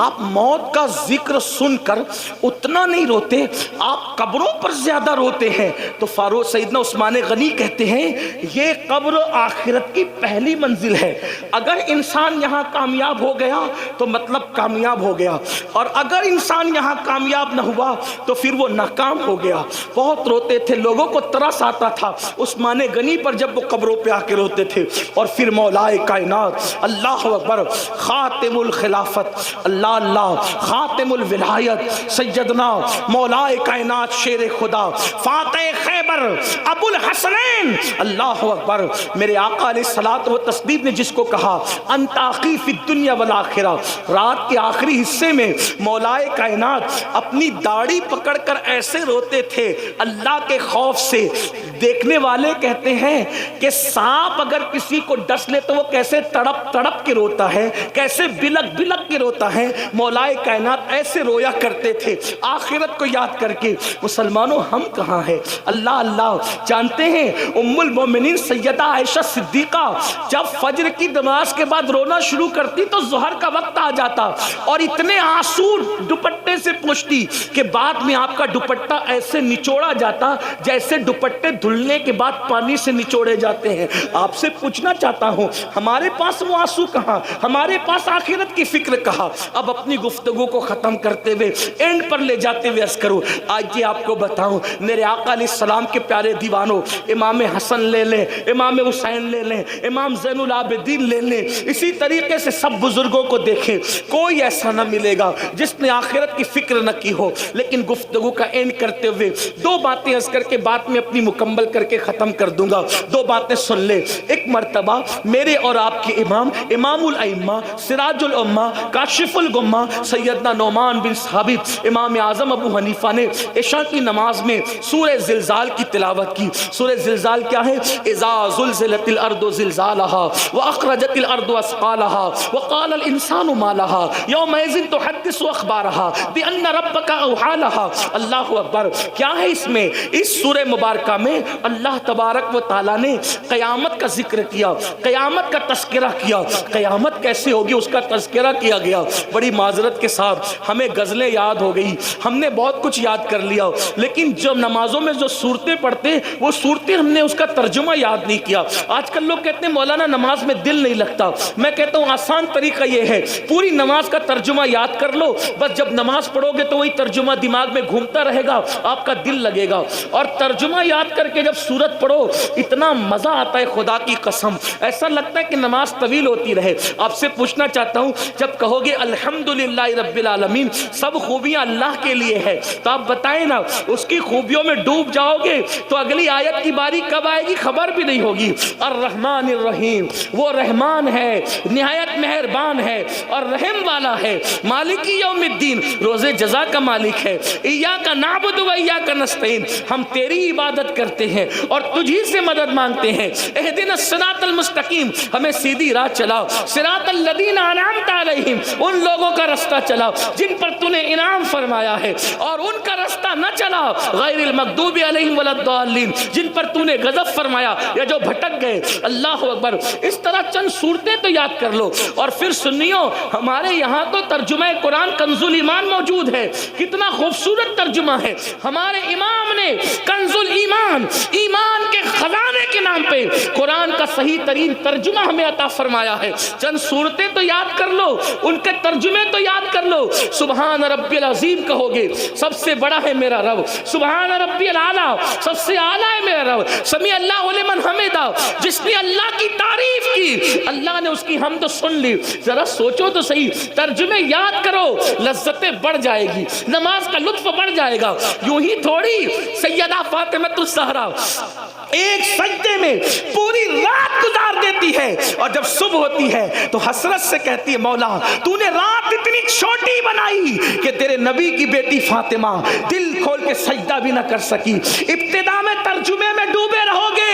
آپ موت کا ذکر سن کر اتنا نہیں روتے، آپ قبروں پر زیادہ روتے ہیں. تو فاروق سیدنا عثمان غنی کہتے ہیں یہ قبر آخرت کی پہلی منزل ہے. اگر انسان یہاں کامیاب ہو گیا تو مطلب کامیاب ہو گیا، اور اگر انسان یہاں کامیاب نہ ہوا تو پھر وہ ناکام ہو گیا. بہت روتے تھے، لوگوں کو ترس آتا تھا عثمان غنی پر جب وہ قبروں پہ آ کے روتے تھے. اور پھر مولا کائنات اللہ اکبر خاتم الخلافت اللہ اللہ خاتم الولایت سیدنا مولا کائنات شیر خدا فاتح خیبر ابو الحسنین اللہ اکبر میرے آقا علیہ الصلوۃ والتسلیم نے جس کو کہا انت اخی فی الدنیا والآخرہ، رات کے آخری حصے میں مولا کائنات اپنی داڑھی پکڑ کر ایسے روتے تھے اللہ کے خوف سے. دیکھنے والے کہتے ہیں کہ سانپ اگر کسی کو ڈس لے تو وہ کیسے تڑپ تڑپ کے روتا ہے، کیسے بلک بلک کے روتا ہے. مولا کائنات ایسے رویا کرتے تھے آخرت کو یاد کر کے. مسلمانوں ہم کہاں ہیں؟ اللہ اللہ جانتے ہیں ام المومنین سیدہ عائشہ صدیقہ جب فجر کی نماز کے بعد رونا شروع کرتی تو ظہر کا وقت آ جاتا اور اتنے آنسو دوپٹے سے پوچھتی کہ بعد میں آپ کا دوپٹہ ایسے نچوڑا جاتا جیسے دوپٹے دھلنے کے بعد پانی سے نچوڑے جاتے ہیں. آپ سے پوچھنا چاہتا ہوں ہمارے پاس وہ آنسو کہاں، ہمارے پاس آخرت کی فکر کہاں؟ اب اپنی گفتگو کو ختم کرتے ہوئے اینڈ پر لے جاتے ہوئے عرض کروں آج یہ آپ کو بتاؤں میرے آقا علیہ السلام کے پیارے دیوانوں، امام حسن لے لیں، امام حسین لے لیں، امام زین العابدین لے لیں، اسی طریقے سے سب بزرگوں کو دیکھیں، کوئی ایسا نہ ملے گا جس نے آخرت کی فکر نہ کی ہو. لیکن گفتگو کا اینڈ کرتے ہوئے دو باتیں عرض کر کے بات میں اپنی مکمل کر کے ختم کر دوں گا. دو باتیں سن لیں. ایک مرتبہ میرے اور آپ کے امام امام الائمہ سراج الامہ کاشف الغمہ سیدنا نعمان بن ثابت امام اعظم ابو حنیفہ نے عشاء کی نماز میں سورہ زلزال کی تلاوت کی. سورہ زلزال کیا ہے؟ اذا زلزلت الارض زلزالها واخرجت الارض اثقالها وقال الانسان ما لها يومئذ تحدث اخبارها بان ربك اوحى لها. اللہ اکبر. کیا ہے اس میں؟ اس سورہ مبارکہ میں اللہ تبارک و تعالی نے قیامت کا ذکر کیا، قیامت کا تذکرہ کیا. قیامت کیسے ہوگی اس کا تذکرہ کیا گیا. بڑی معذرت کے ساتھ ہمیں غزلیں یاد ہو گئی، ہم نے بہت کچھ یاد کر لیا، لیکن جو نمازوں میں جو صورتیں پڑھتے وہ صورتیں ہم نے اس کا ترجمہ یاد نہیں کیا. آج کل لوگ کہتے ہیں مولانا نماز میں دل نہیں لگتا. میں کہتا ہوں آسان طریقہ یہ ہے پوری نماز کا ترجمہ یاد کر لو، بس جب نماز پڑھو گے تو وہی ترجمہ دماغ میں گھومتا رہے گا، آپ کا دل لگے گا. اور ترجمہ یاد کر کے جب سورت پڑھو اتنا مزہ آتا ہے خدا کی قسم، ایسا لگتا ہے کہ نماز طویل ہوتی رہے. آپ سے پوچھنا چاہتا ہوں جب کہو گے الحمدللہ رب العالمین سب خوبیاں اللہ کے لیے ہے تو آپ بتائیں نا اس کی خوبیوں میں ڈوب جاؤ گے تو اگلی آیت کی باری کب آئے گی خبر بھی نہیں ہوگی. الرحمن الرحیم، وہ رحمان ہے نہایت مہربان ہے اور رحم والا ہے. مالکی یوم الدین، روز جزا کا مالک ہے. ایاک نعبد و ایاک نستعین، ہم تیری عبادت کرتے ہیں اور تجھی سے مدد مانگتے ہیں. اہدنا الصراط المستقیم، ہمیں سیدھی راہ چلا. صراط الذین انعمت علیہم، ان لوگوں کا رستہ چلا جن پر تو نے انعام فرمایا. فرمایا ہے، اور ان کا رستہ نہ چلا غیر المغضوب علیہم ولا الضالین، جن پر تو نے غضب فرمایا یا جو بھٹک گئے۔ اللہ اکبر۔ اس طرح چند صورتیں تو یاد کر لو۔ اور پھر سنیو، ہمارے یہاں تو ترجمہ قرآن کنز الایمان موجود ہے، کتنا خوبصورت ترجمہ ہے۔ ہمارے امام نے کنز الایمان، ایمان کے خزانے کے نام پہ قرآن کا صحیح ترین ترجمہ ہمیں عطا فرمایا ہے۔ چند صورتیں تو یاد کر لو، ان کے ترجمے تو یاد کر لو۔ سبحان ربی العظیم کہو گے، سب سے بڑا ہے میرا رب۔ سبحان ربی الاعلیٰ، سب سے اعلیٰ ہے میرا رب۔ سمیع اللہ لمن حمدہ، جس نے اللہ کی تعریف کی اللہ نے اس کی حمد سن لی۔ ذرا سوچو تو صحیح، ترجمے یاد کرو، لذتیں بڑھ جائے گی، نماز کا لطف بڑھ جائے گا۔ یوں ہی تھوڑی سیدہ فاطمہ الزہرا ایک سجدے میں پوری رات گزار دیتی ہے، اور جب صبح ہوتی ہے تو حسرت سے کہتی ہے مولا تو نے رات اتنی چھوٹی بنائی کہ تیرے نبی کی بیٹی فاطمہ دل کھول کے سجدہ بھی نہ کر سکی۔ ابتدا میں ترجمے میں ڈوبے رہو گے،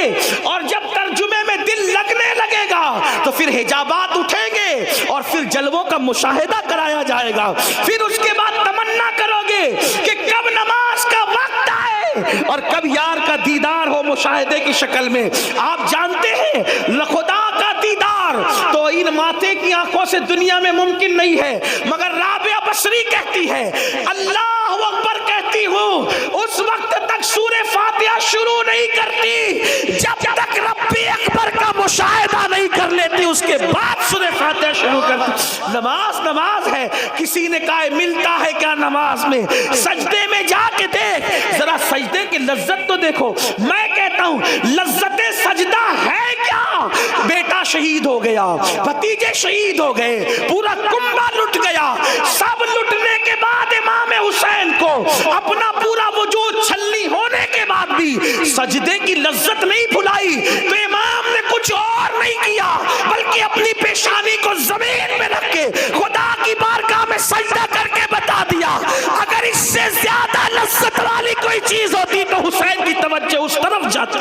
اور جب ترجمے میں دل لگنے لگے گا تو پھر حجابات اٹھیں گے، اور پھر جلووں کا مشاہدہ کرایا جائے گا۔ پھر اس کے بعد تمنا کرو گے کہ کب نماز کا وقت آئے اور کب یار کا دیدار ہو مشاہدے کی شکل میں۔ آپ جانتے ہیں خدا کا دیدار تو ان ماتھے کی آنکھوں سے دنیا میں ممکن نہیں ہے، مگر رابعہ بصری کہتی ہے اللہ اکبر کہتی ہوں اس وقت تک سورہ فاتحہ شروع نہیں کرتی جب تک رب اکبر کا مشاہدہ نہیں کر لیتی، اس کے بعد سورہ فاتحہ شروع کرتی۔ نماز ہے۔ کسی نے کہا ملتا ہے کیا نماز میں؟ سجدے میں جا کے دیکھ، ذرا سجدے کی لذت تو دیکھو۔ میں کہتا ہوں لذت سجدہ ہے کیا؟ بیٹا شہید ہو گیا، بھتیجے شہید ہو گئے، پورا کنبہ لٹ گیا، سب لٹنے کے بعد امام حسین کو اپنا پورا وجود چھلنی ہونے کے بعد بھی سجدے کی لذت نہیں بھلائی، تو امام نے کچھ اور نہیں کیا بلکہ اپنی پیشانی کو زمین میں رکھ کے خدا کی بارگاہ میں سجدہ کر کے بتا دیا اگر اس سے زیادہ لذت والی کوئی چیز ہوتی تو حسین کی توجہ اس طرف جاتی۔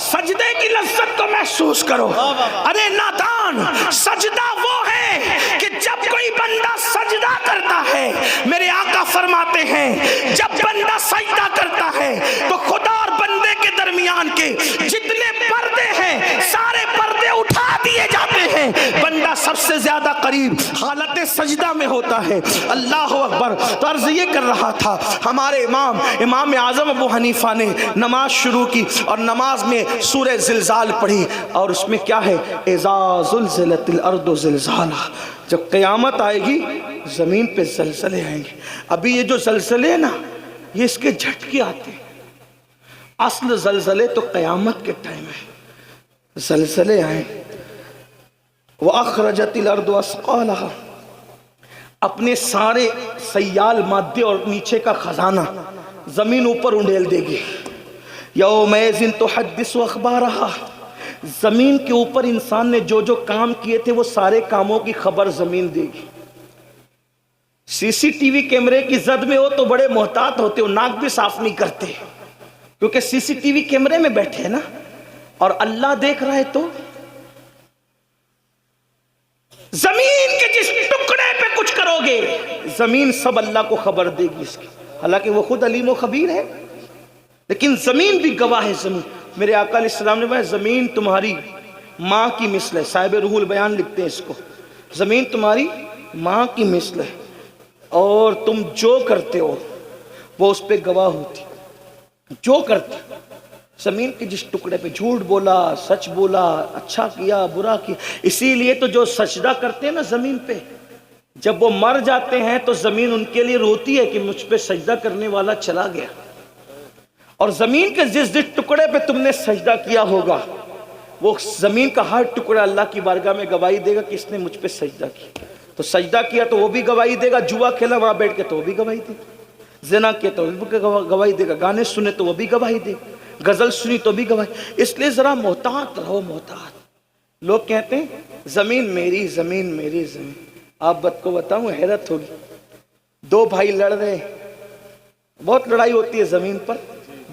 سجدے کی لذت کو محسوس کرو۔ ارے نادان، سجدہ وہ ہے کہ جب کوئی بندہ سجدہ کرتا ہے، میرے آقا فرماتے ہیں جب بندہ سجدہ کرتا ہے تو خدا اور بندے کے درمیان کے جتنے پردے ہیں سارے پردے اٹھا دیے جاتے ہیں، بندہ سب سے زیادہ قریب حالت سجدہ میں ہوتا ہے۔ اللہ اکبر۔ تو عرض یہ کر رہا تھا، ہمارے امام اعظم ابو حنیفہ نے نماز شروع کی اور نماز میں سورہ زلزال پڑھی، اور اس میں کیا ہے؟ اذا زلزلت الارض زلزالہ، جب قیامت آئے گی زمین پہ زلزلے آئیں گے۔ ابھی یہ جو زلزلے ہیں نا، یہ اس کے جھٹکے آتے ہیں، اصل زلزلے تو قیامت کے ٹائم ہے۔ زلزلے آئیں، وَأَخْرَجَتِ الْأَرْضُ أَثْقَالَهَا، اپنے سارے سیال مادے اور نیچے کا خزانہ زمین اوپر انڈیل دے گی۔ یومئذ تحدث اخبارها، زمین کے اوپر انسان نے جو جو کام کیے تھے وہ سارے کاموں کی خبر زمین دے گی۔ سی سی ٹی وی کیمرے کی زد میں ہو تو بڑے محتاط ہوتے ہو، ناک بھی صاف نہیں کرتے، کیونکہ سی سی ٹی وی کیمرے میں بیٹھے ہیں نا، اور اللہ دیکھ رہا ہے تو زمین کے جس ٹکڑے پہ کچھ کرو گے زمین سب اللہ کو خبر دے گی اس کی، حالانکہ وہ خود علیم و خبیر ہے، لیکن زمین بھی گواہ ہے۔ زمین، میرے آقا علیہ السلام نے کہا زمین تمہاری ماں کی مثل ہے، صاحب روح البیان لکھتے ہیں اس کو، زمین تمہاری ماں کی مثل ہے، اور تم جو کرتے ہو وہ اس پہ گواہ ہوتی، جو کرتے زمین کے جس ٹکڑے پہ جھوٹ بولا، سچ بولا، اچھا کیا، برا کیا۔ اسی لیے تو جو سجدہ کرتے ہیں نا زمین پہ، جب وہ مر جاتے ہیں تو زمین ان کے لیے روتی ہے کہ مجھ پہ سجدہ کرنے والا چلا گیا، اور زمین کے جس ٹکڑے پہ تم نے سجدہ کیا ہوگا وہ زمین کا ہر ٹکڑا اللہ کی بارگاہ میں گواہی دے گا کہ اس نے مجھ پہ سجدہ کیا۔ تو سجدہ کیا تو وہ بھی گواہی دے گا، جوا کھیلا وہاں بیٹھ کے تو وہ بھی گواہی دے گا، زنا کیا تو وہ بھی گواہی دے گا، گانے سنے تو وہ بھی گواہی دے گا، غزل سنی تو بھی گواہی۔ اس لیے ذرا محتاط رہو، محتاط۔ لوگ کہتے ہیں زمین میری، زمین میری، زمین۔ آپ بات کو بتاؤں، حیرت ہوگی، دو بھائی لڑ رہے ہیں، بہت لڑائی ہوتی ہے زمین پر،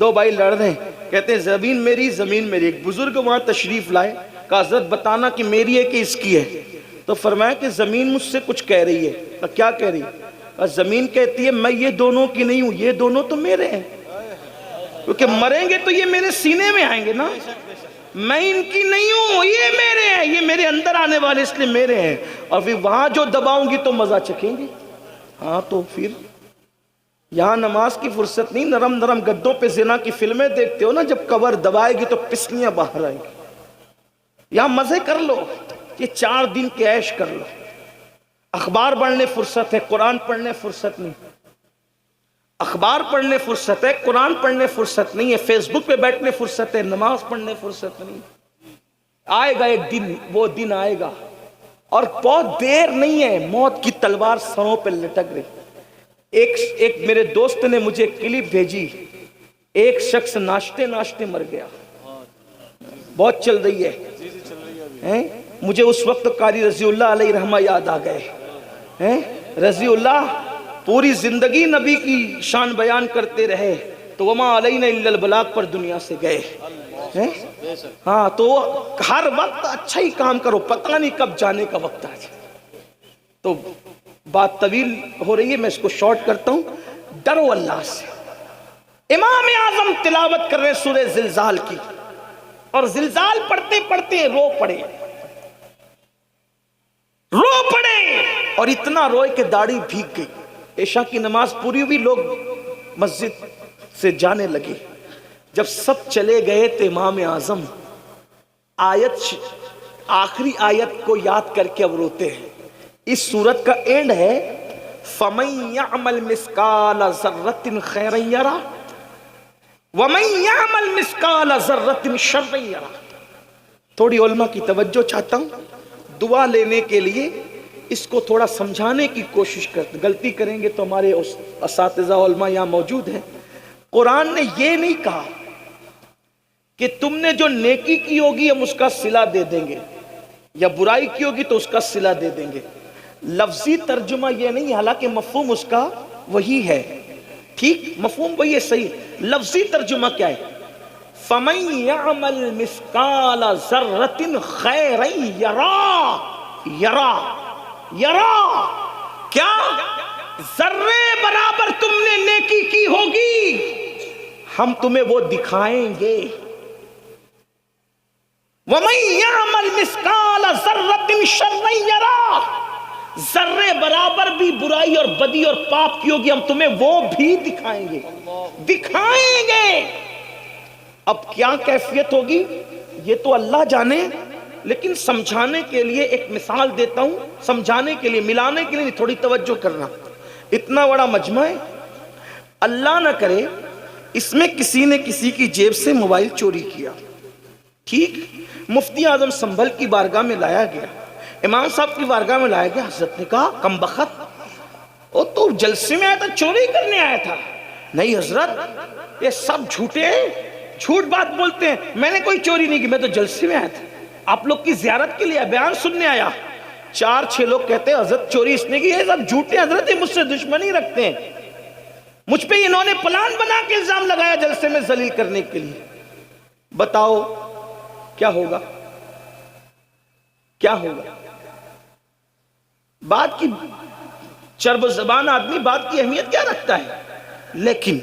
دو بھائی لڑ رہے ہیں، کہتے ہیں زمین میری، زمین میری۔ ایک بزرگ وہاں تشریف لائے، کہا حضرت بتانا کہ میری ہے کہ اس کی ہے؟ تو فرمایا کہ زمین مجھ سے کچھ کہہ رہی ہے۔ کیا کہہ رہی ہے؟ اور زمین کہتی ہے میں یہ دونوں کی نہیں ہوں، یہ دونوں تو میرے ہیں، کیونکہ مریں گے تو یہ میرے سینے میں آئیں گے نا، میں ان کی نہیں ہوں، یہ میرے ہیں، یہ میرے اندر آنے والے اس لیے میرے ہیں، اور پھر وہاں جو دباؤں گی تو مزہ چکھیں گے۔ ہاں تو پھر یہاں نماز کی فرصت نہیں، نرم نرم گدوں پہ زنا کی فلمیں دیکھتے ہو نا، جب کور دبائے گی تو پسلیاں باہر آئیں گی۔ یہاں مزے کر لو، یہ 4 دن کے عیش کر لو، اخبار پڑھنے فرصت ہے، قرآن پڑھنے فرصت نہیں، اخبار پڑھنے فرصت ہے، قرآن پڑھنے فرصت نہیں ہے، فیس بک پہ بیٹھنے فرصت ہے، نماز پڑھنے فرصت نہیں۔ آئے گا ایک دن، وہ دن آئے گا، اور بہت دیر نہیں ہے، موت کی تلوار سروں پہ لٹک رہی۔ ایک میرے دوست نے مجھے کلپ بھیجی، ایک شخص ناشتے ناشتے مر گیا، بہت چل رہی ہے، مجھے اس وقت قاری رضی اللہ علیہ رحمہ یاد آ گئے۔ رضی اللہ پوری زندگی نبی کی شان بیان کرتے رہے، تو وما علینا الا البلاغ پر دنیا سے گئے۔ ہاں تو ہر وقت اچھا ہی کام کرو، پتہ نہیں کب جانے کا وقت آ جائے۔ تو بات طویل ہو رہی ہے، میں اس کو شارٹ کرتا ہوں۔ ڈرو اللہ سے۔ امام اعظم تلاوت کر رہے سورہ زلزال کی، اور زلزال پڑھتے پڑھتے رو پڑے، اور اتنا روئے کہ داڑھی بھیگ گئی۔ عشاء کی نماز پوری ہوئی، لوگ مسجد سے جانے لگے، جب سب چلے گئے تو امام اعظم آخری آیت کو یاد کر کے اب روتے ہیں۔ اس سورت کا اینڈ ہے فَمَن يَعْمَلْ مِثْقَالَ ذَرَّةٍ خَيْرًا يَرَهُ وَمَن يَعْمَلْ مِثْقَالَ ذَرَّةٍ شَرًّا يَرَهُ۔ تھوڑی علماء کی توجہ چاہتا ہوں، دعا لینے کے لیے اس کو تھوڑا سمجھانے کی کوشش کرتے، غلطی کریں گے تو ہمارے اساتذہ علماء یہاں موجود ہیں۔ قرآن نے یہ نہیں کہا کہ تم نے جو نیکی کی ہوگی ہم اس کا صلہ دے دیں گے، یا برائی کی ہوگی تو اس کا صلہ دے دیں گے۔ لفظی ترجمہ یہ نہیں، حالانکہ مفہوم اس کا وہی ہے، ٹھیک، مفہوم وہی ہے، صحیح۔ لفظی ترجمہ کیا ہے؟ فَمَن يَعْمَلْ مِثْقَالَ ذَرَّةٍ خَيْرًا يَرَهُ کیا ذرے برابر تم نے نیکی کی ہوگی ہم تمہیں وہ دکھائیں گے۔ وَمَن يَعْمَلْ مِثْقَالَ ذَرَّةٍ شَرًّا يَرَهُ، ذرے برابر بھی برائی اور بدی اور پاپ کی ہوگی ہم تمہیں وہ بھی دکھائیں گے۔ اب کیا کیفیت ہوگی یہ تو اللہ جانے، لیکن سمجھانے کے لیے ایک مثال دیتا ہوں، سمجھانے کے لیے، ملانے کے لیے تھوڑی توجہ کرنا۔ اتنا بڑا مجمع ہے، اللہ نہ کرے اس میں کسی نے کسی کی جیب سے موبائل چوری کیا، ٹھیک، مفتی اعظم سنبھل کی بارگاہ میں لایا گیا، امام صاحب کی بارگاہ میں لایا گیا، حضرت نے کہا کم بخت، وہ تو جلسے میں آیا تھا، چوری کرنے آیا تھا؟ نہیں حضرت، یہ سب جھوٹے ہیں، جھوٹ بات بولتے ہیں، میں نے کوئی چوری نہیں کی، میں تو جلسے میں آیا تھا، آپ لوگ کی زیارت کے لیے بیان سننے آیا۔ 4-6 لوگ کہتے ہیں حضرت چوری اس نے کی، یہ سب جھوٹے، حضرت یہ مجھ سے دشمنی رکھتے ہیں، مجھ پہ انہوں نے پلان بنا کے الزام لگایا جلسے میں ذلیل کرنے کے لیے۔ بتاؤ کیا ہوگا؟ کیا ہوگا؟ بات کی چرب زبان آدمی بات کی اہمیت کیا رکھتا ہے؟ لیکن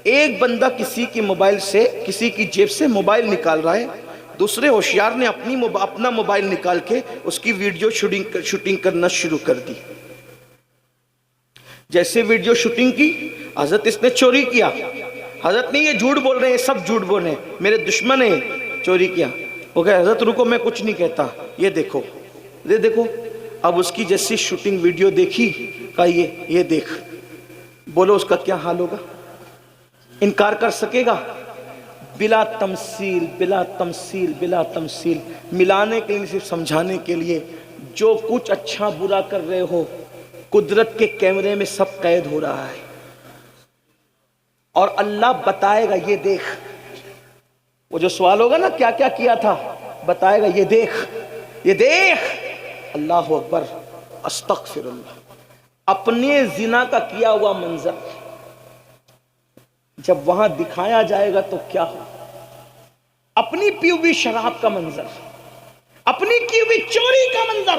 ایک بندہ کسی کی موبائل سے، کسی کی جیب سے موبائل نکال رہا ہے، دوسرے ہوشیار نے اپنا موبائل نکال کے اس کی ویڈیو شوٹنگ کرنا شروع کر دی۔ جیسے ویڈیو شوٹنگ کی، حضرت اس نے چوری کیا، حضرت نہیں یہ جھوٹ بول رہے ہیں، سب جھوٹ بول رہے ہیں، میرے دشمن ہیں، چوری کیا۔ وہ کہے حضرت رکو میں کچھ نہیں کہتا، یہ دیکھو، یہ دیکھو۔ اب اس کی جیسی شوٹنگ ویڈیو دیکھی، کہا یہ دیکھ، بولو اس کا کیا حال ہوگا؟ انکار کر سکے گا؟ بلا تمثیل، بلا تمثیل، بلا تمثیل، ملانے کے لیے، صرف سمجھانے کے لیے، جو کچھ اچھا برا کر رہے ہو قدرت کے کیمرے میں سب قید ہو رہا ہے، اور اللہ بتائے گا یہ دیکھ۔ وہ جو سوال ہوگا نا کیا کیا کیا تھا، بتائے گا یہ دیکھ، یہ دیکھ۔ اللہ اکبر، استغفر اللہ۔ اپنے زنا کا کیا ہوا منظر جب وہاں دکھایا جائے گا تو کیا ہو؟ اپنی پی ہوئی شراب کا منظر، اپنی کی ہوئی چوری کا منظر،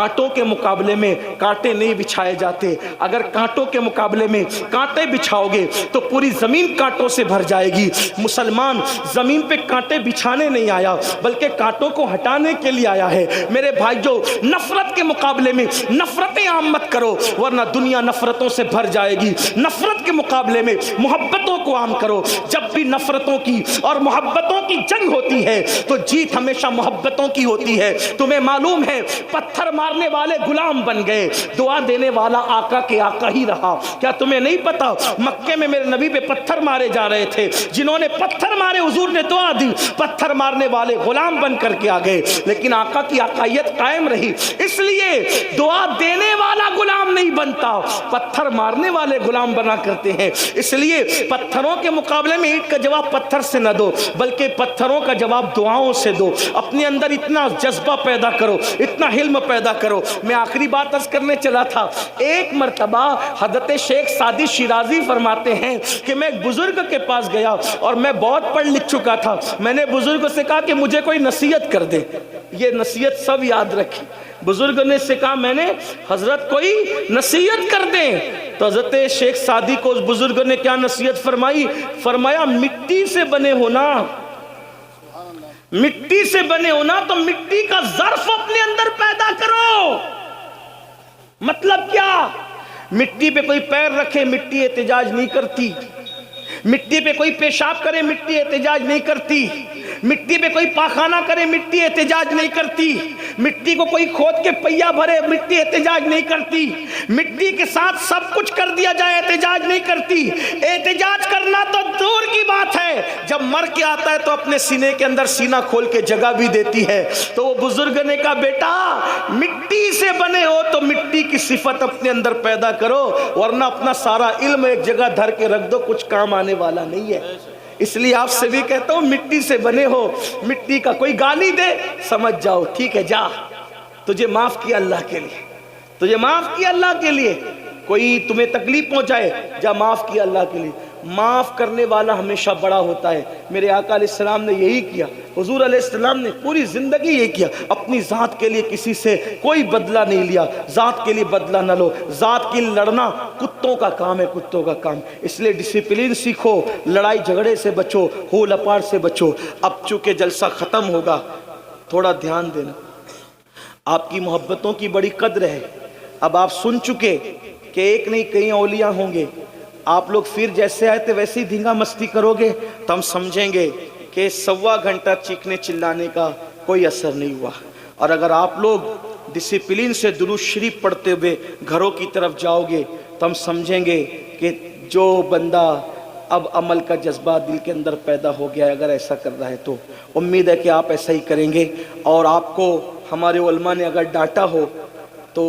کانٹوں کے مقابلے میں کانٹے نہیں بچھائے جاتے. اگر کانٹوں کے مقابلے میں کانٹے بچھاؤ گے تو پوری زمین کانٹوں سے بھر جائے گی. مسلمان زمین پہ کانٹے بچھانے نہیں آیا بلکہ کانٹوں کو ہٹانے کے لیے آیا ہے. میرے بھائیو، نفرت کے مقابلے میں نفرتیں عام مت کرو ورنہ دنیا نفرتوں سے بھر جائے گی. نفرت کے مقابلے میں محبتوں کو عام کرو. جب بھی نفرتوں کی اور محبتوں کی جنگ ہوتی ہے تو جیت ہمیشہ محبتوں کی ہوتی ہے. تمہیں معلوم ہے پتھر مارنے والے غلام بن گئے، دعا دینے والا آقا کے آقا ہی رہا. کیا تمہیں نہیں پتا مکے میں میرے نبی پہ پتھر مارے جا رہے تھے، جنہوں نے پتھر مارے حضور نے دعا دی، پتھر مارنے والے غلام بن کر کے آ گئے لیکن آقا کی آقائیت قائم رہی. اس لیے دعا دینے والا غلام نہیں بنتا، پتھر مارنے والے غلام بنا کرتے ہیں. اس لیے پتھروں کے مقابلے میں اینٹ کا جواب پتھر سے نہ دو بلکہ پتھروں کا جواب دعاؤں سے دو. اپنے اندر اتنا جذبہ پیدا کرو، اتنا حلم پیدا کرو. میں آخری بات عرض کرنے چلا تھا. ایک مرتبہ حضرت شیخ سعدی شیرازی فرماتے ہیں کہ میں ایک بزرگ کے پاس گیا اور میں بہت پڑھ لکھ چکا تھا. میں نے بزرگ سے کہا کہ مجھے کوئی نصیحت کر دے. یہ نصیحت سب یاد رکھیں. بزرگ نے سے کہا میں نے حضرت کوئی نصیحت کر دیں. تو حضرت شیخ سعدی کو اس بزرگ نے کیا نصیحت فرمائی؟ فرمایا مٹی سے بنے ہونا، مٹی سے بنے ہونا تو مٹی کا ظرف اپنے اندر پیدا کرو. مطلب کیا؟ مٹی پہ کوئی پیر رکھے مٹی احتجاج نہیں کرتی، مٹی پہ کوئی پیشاب کرے مٹی احتجاج نہیں کرتی، مٹی پہ کوئی پاخانہ کرے مٹی احتجاج نہیں کرتی، مٹی کو کوئی کھود کے پہیا بھرے مٹی احتجاج نہیں کرتی، مٹی کے ساتھ سب کچھ کر دیا جائے احتجاج نہیں کرتی. احتجاج کرنا تو دور کی بات ہے، جب مر کے آتا ہے تو اپنے سینے کے اندر سینہ کھول کے جگہ بھی دیتی ہے. تو وہ بزرگ نے کہا بیٹا مٹی سے بنے ہو تو مٹی کی صفت اپنے اندر پیدا کرو ورنہ اپنا سارا علم ایک جگہ دھر کے رکھ دو، کچھ کام آنے والا نہیں ہے. اس لیے آپ سے بھی کہتا ہوں مٹی سے بنے ہو. مٹی کا کوئی گالی دے سمجھ جاؤ ٹھیک ہے جا، تجھے معاف کیا اللہ کے لیے، تجھے معاف کیا اللہ کے لیے. کوئی تمہیں تکلیف پہنچائے جا معاف کیا اللہ کے لیے. معاف کرنے والا ہمیشہ بڑا ہوتا ہے. میرے آقا علیہ السلام نے یہی کیا، حضور علیہ السلام نے پوری زندگی یہ کیا. اپنی ذات کے لیے کسی سے کوئی بدلہ نہیں لیا. ذات کے لیے بدلہ نہ لو. ذات کے لیے لڑنا کتوں کا کام ہے، کتوں کا کام. اس لیے ڈسپلن سیکھو، لڑائی جھگڑے سے بچو، ہو لپاڑ سے بچو. اب چونکہ جلسہ ختم ہوگا تھوڑا دھیان دینا. آپ کی محبتوں کی بڑی قدر ہے. اب آپ سن چکے کہ ایک نہیں کئی اولیاء ہوں گے. آپ لوگ پھر جیسے آئے تھے ویسے ہی دھینگا مستی کرو گے تو ہم سمجھیں گے کہ 1.25 گھنٹہ چیخنے چلانے کا کوئی اثر نہیں ہوا. اور اگر آپ لوگ ڈسپلن سے درود شریف پڑھتے ہوئے گھروں کی طرف جاؤ گے تو ہم سمجھیں گے کہ جو بندہ اب عمل کا جذبہ دل کے اندر پیدا ہو گیا ہے اگر ایسا کر رہا ہے تو امید ہے کہ آپ ایسا ہی کریں گے. اور آپ کو ہمارے علماء نے اگر ڈانٹا ہو تو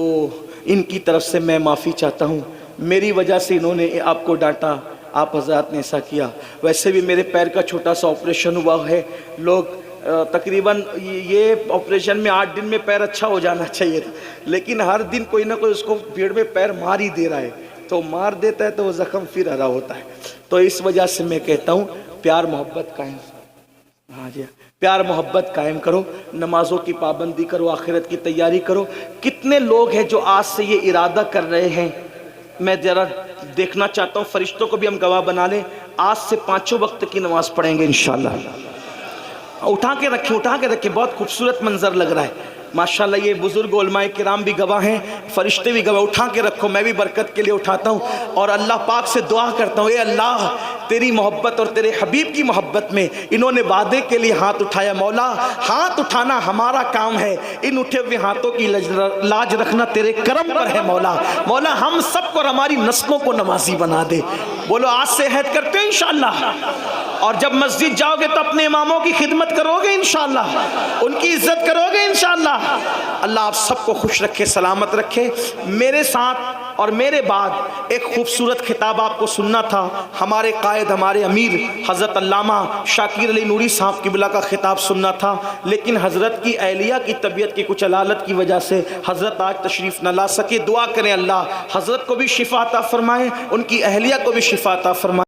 ان کی طرف سے میں معافی چاہتا ہوں. میری وجہ سے انہوں نے آپ کو ڈانٹا، آپ حضرات نے ایسا کیا. ویسے بھی میرے پیر کا چھوٹا سا آپریشن ہوا ہے. لوگ تقریباً یہ آپریشن میں 8 دن میں پیر اچھا ہو جانا چاہیے تھا، لیکن ہر دن کوئی نہ کوئی اس کو بھیڑ میں پیر مار ہی دے رہا ہے. تو مار دیتا ہے تو وہ زخم پھر ہرا ہوتا ہے. تو اس وجہ سے میں کہتا ہوں پیار محبت قائم، ہاں جی پیار محبت قائم کرو. نمازوں کی پابندی کرو، آخرت کی تیاری کرو. کتنے لوگ ہیں جو آج سے یہ ارادہ کر رہے ہیں، میں ذرا دیکھنا چاہتا ہوں، فرشتوں کو بھی ہم گواہ بنا لیں، آج سے 5 وقت کی نماز پڑھیں گے انشاءاللہ. اٹھا کے رکھیں، بہت خوبصورت منظر لگ رہا ہے ماشاءاللہ. یہ بزرگ علماء کرام بھی گواہ ہیں، فرشتے بھی گواہ. اٹھا کے رکھو، میں بھی برکت کے لیے اٹھاتا ہوں اور اللہ پاک سے دعا کرتا ہوں اے اللہ تیری محبت اور تیرے حبیب کی محبت میں انہوں نے وعدے کے لیے ہاتھ اٹھایا. مولا ہاتھ اٹھانا ہمارا کام ہے، ان اٹھے ہوئے ہاتھوں کی لاج رکھنا تیرے کرم پر ہے. مولا ہم سب کو اور ہماری نسلوں کو نمازی بنا دے. بولو آج سے عہد کرتے ہیں انشاءاللہ. اور جب مسجد جاؤ گے تو اپنے اماموں کی خدمت کرو گے انشاءاللہ، ان کی عزت کرو گے انشاءاللہ. اللہ آپ سب کو خوش رکھے، سلامت رکھے. میرے ساتھ اور میرے بعد ایک خوبصورت خطاب آپ کو سننا تھا. ہمارے قائد، ہمارے امیر حضرت علامہ شاکر علی نوری صاحب قبلہ کا خطاب سننا تھا، لیکن حضرت کی اہلیہ کی طبیعت کی کچھ علالت کی وجہ سے حضرت آج تشریف نہ لا سکے. دعا کریں اللہ حضرت کو بھی شفا عطا فرمائے، ان کی اہلیہ کو بھی شفا عطا فرمائے.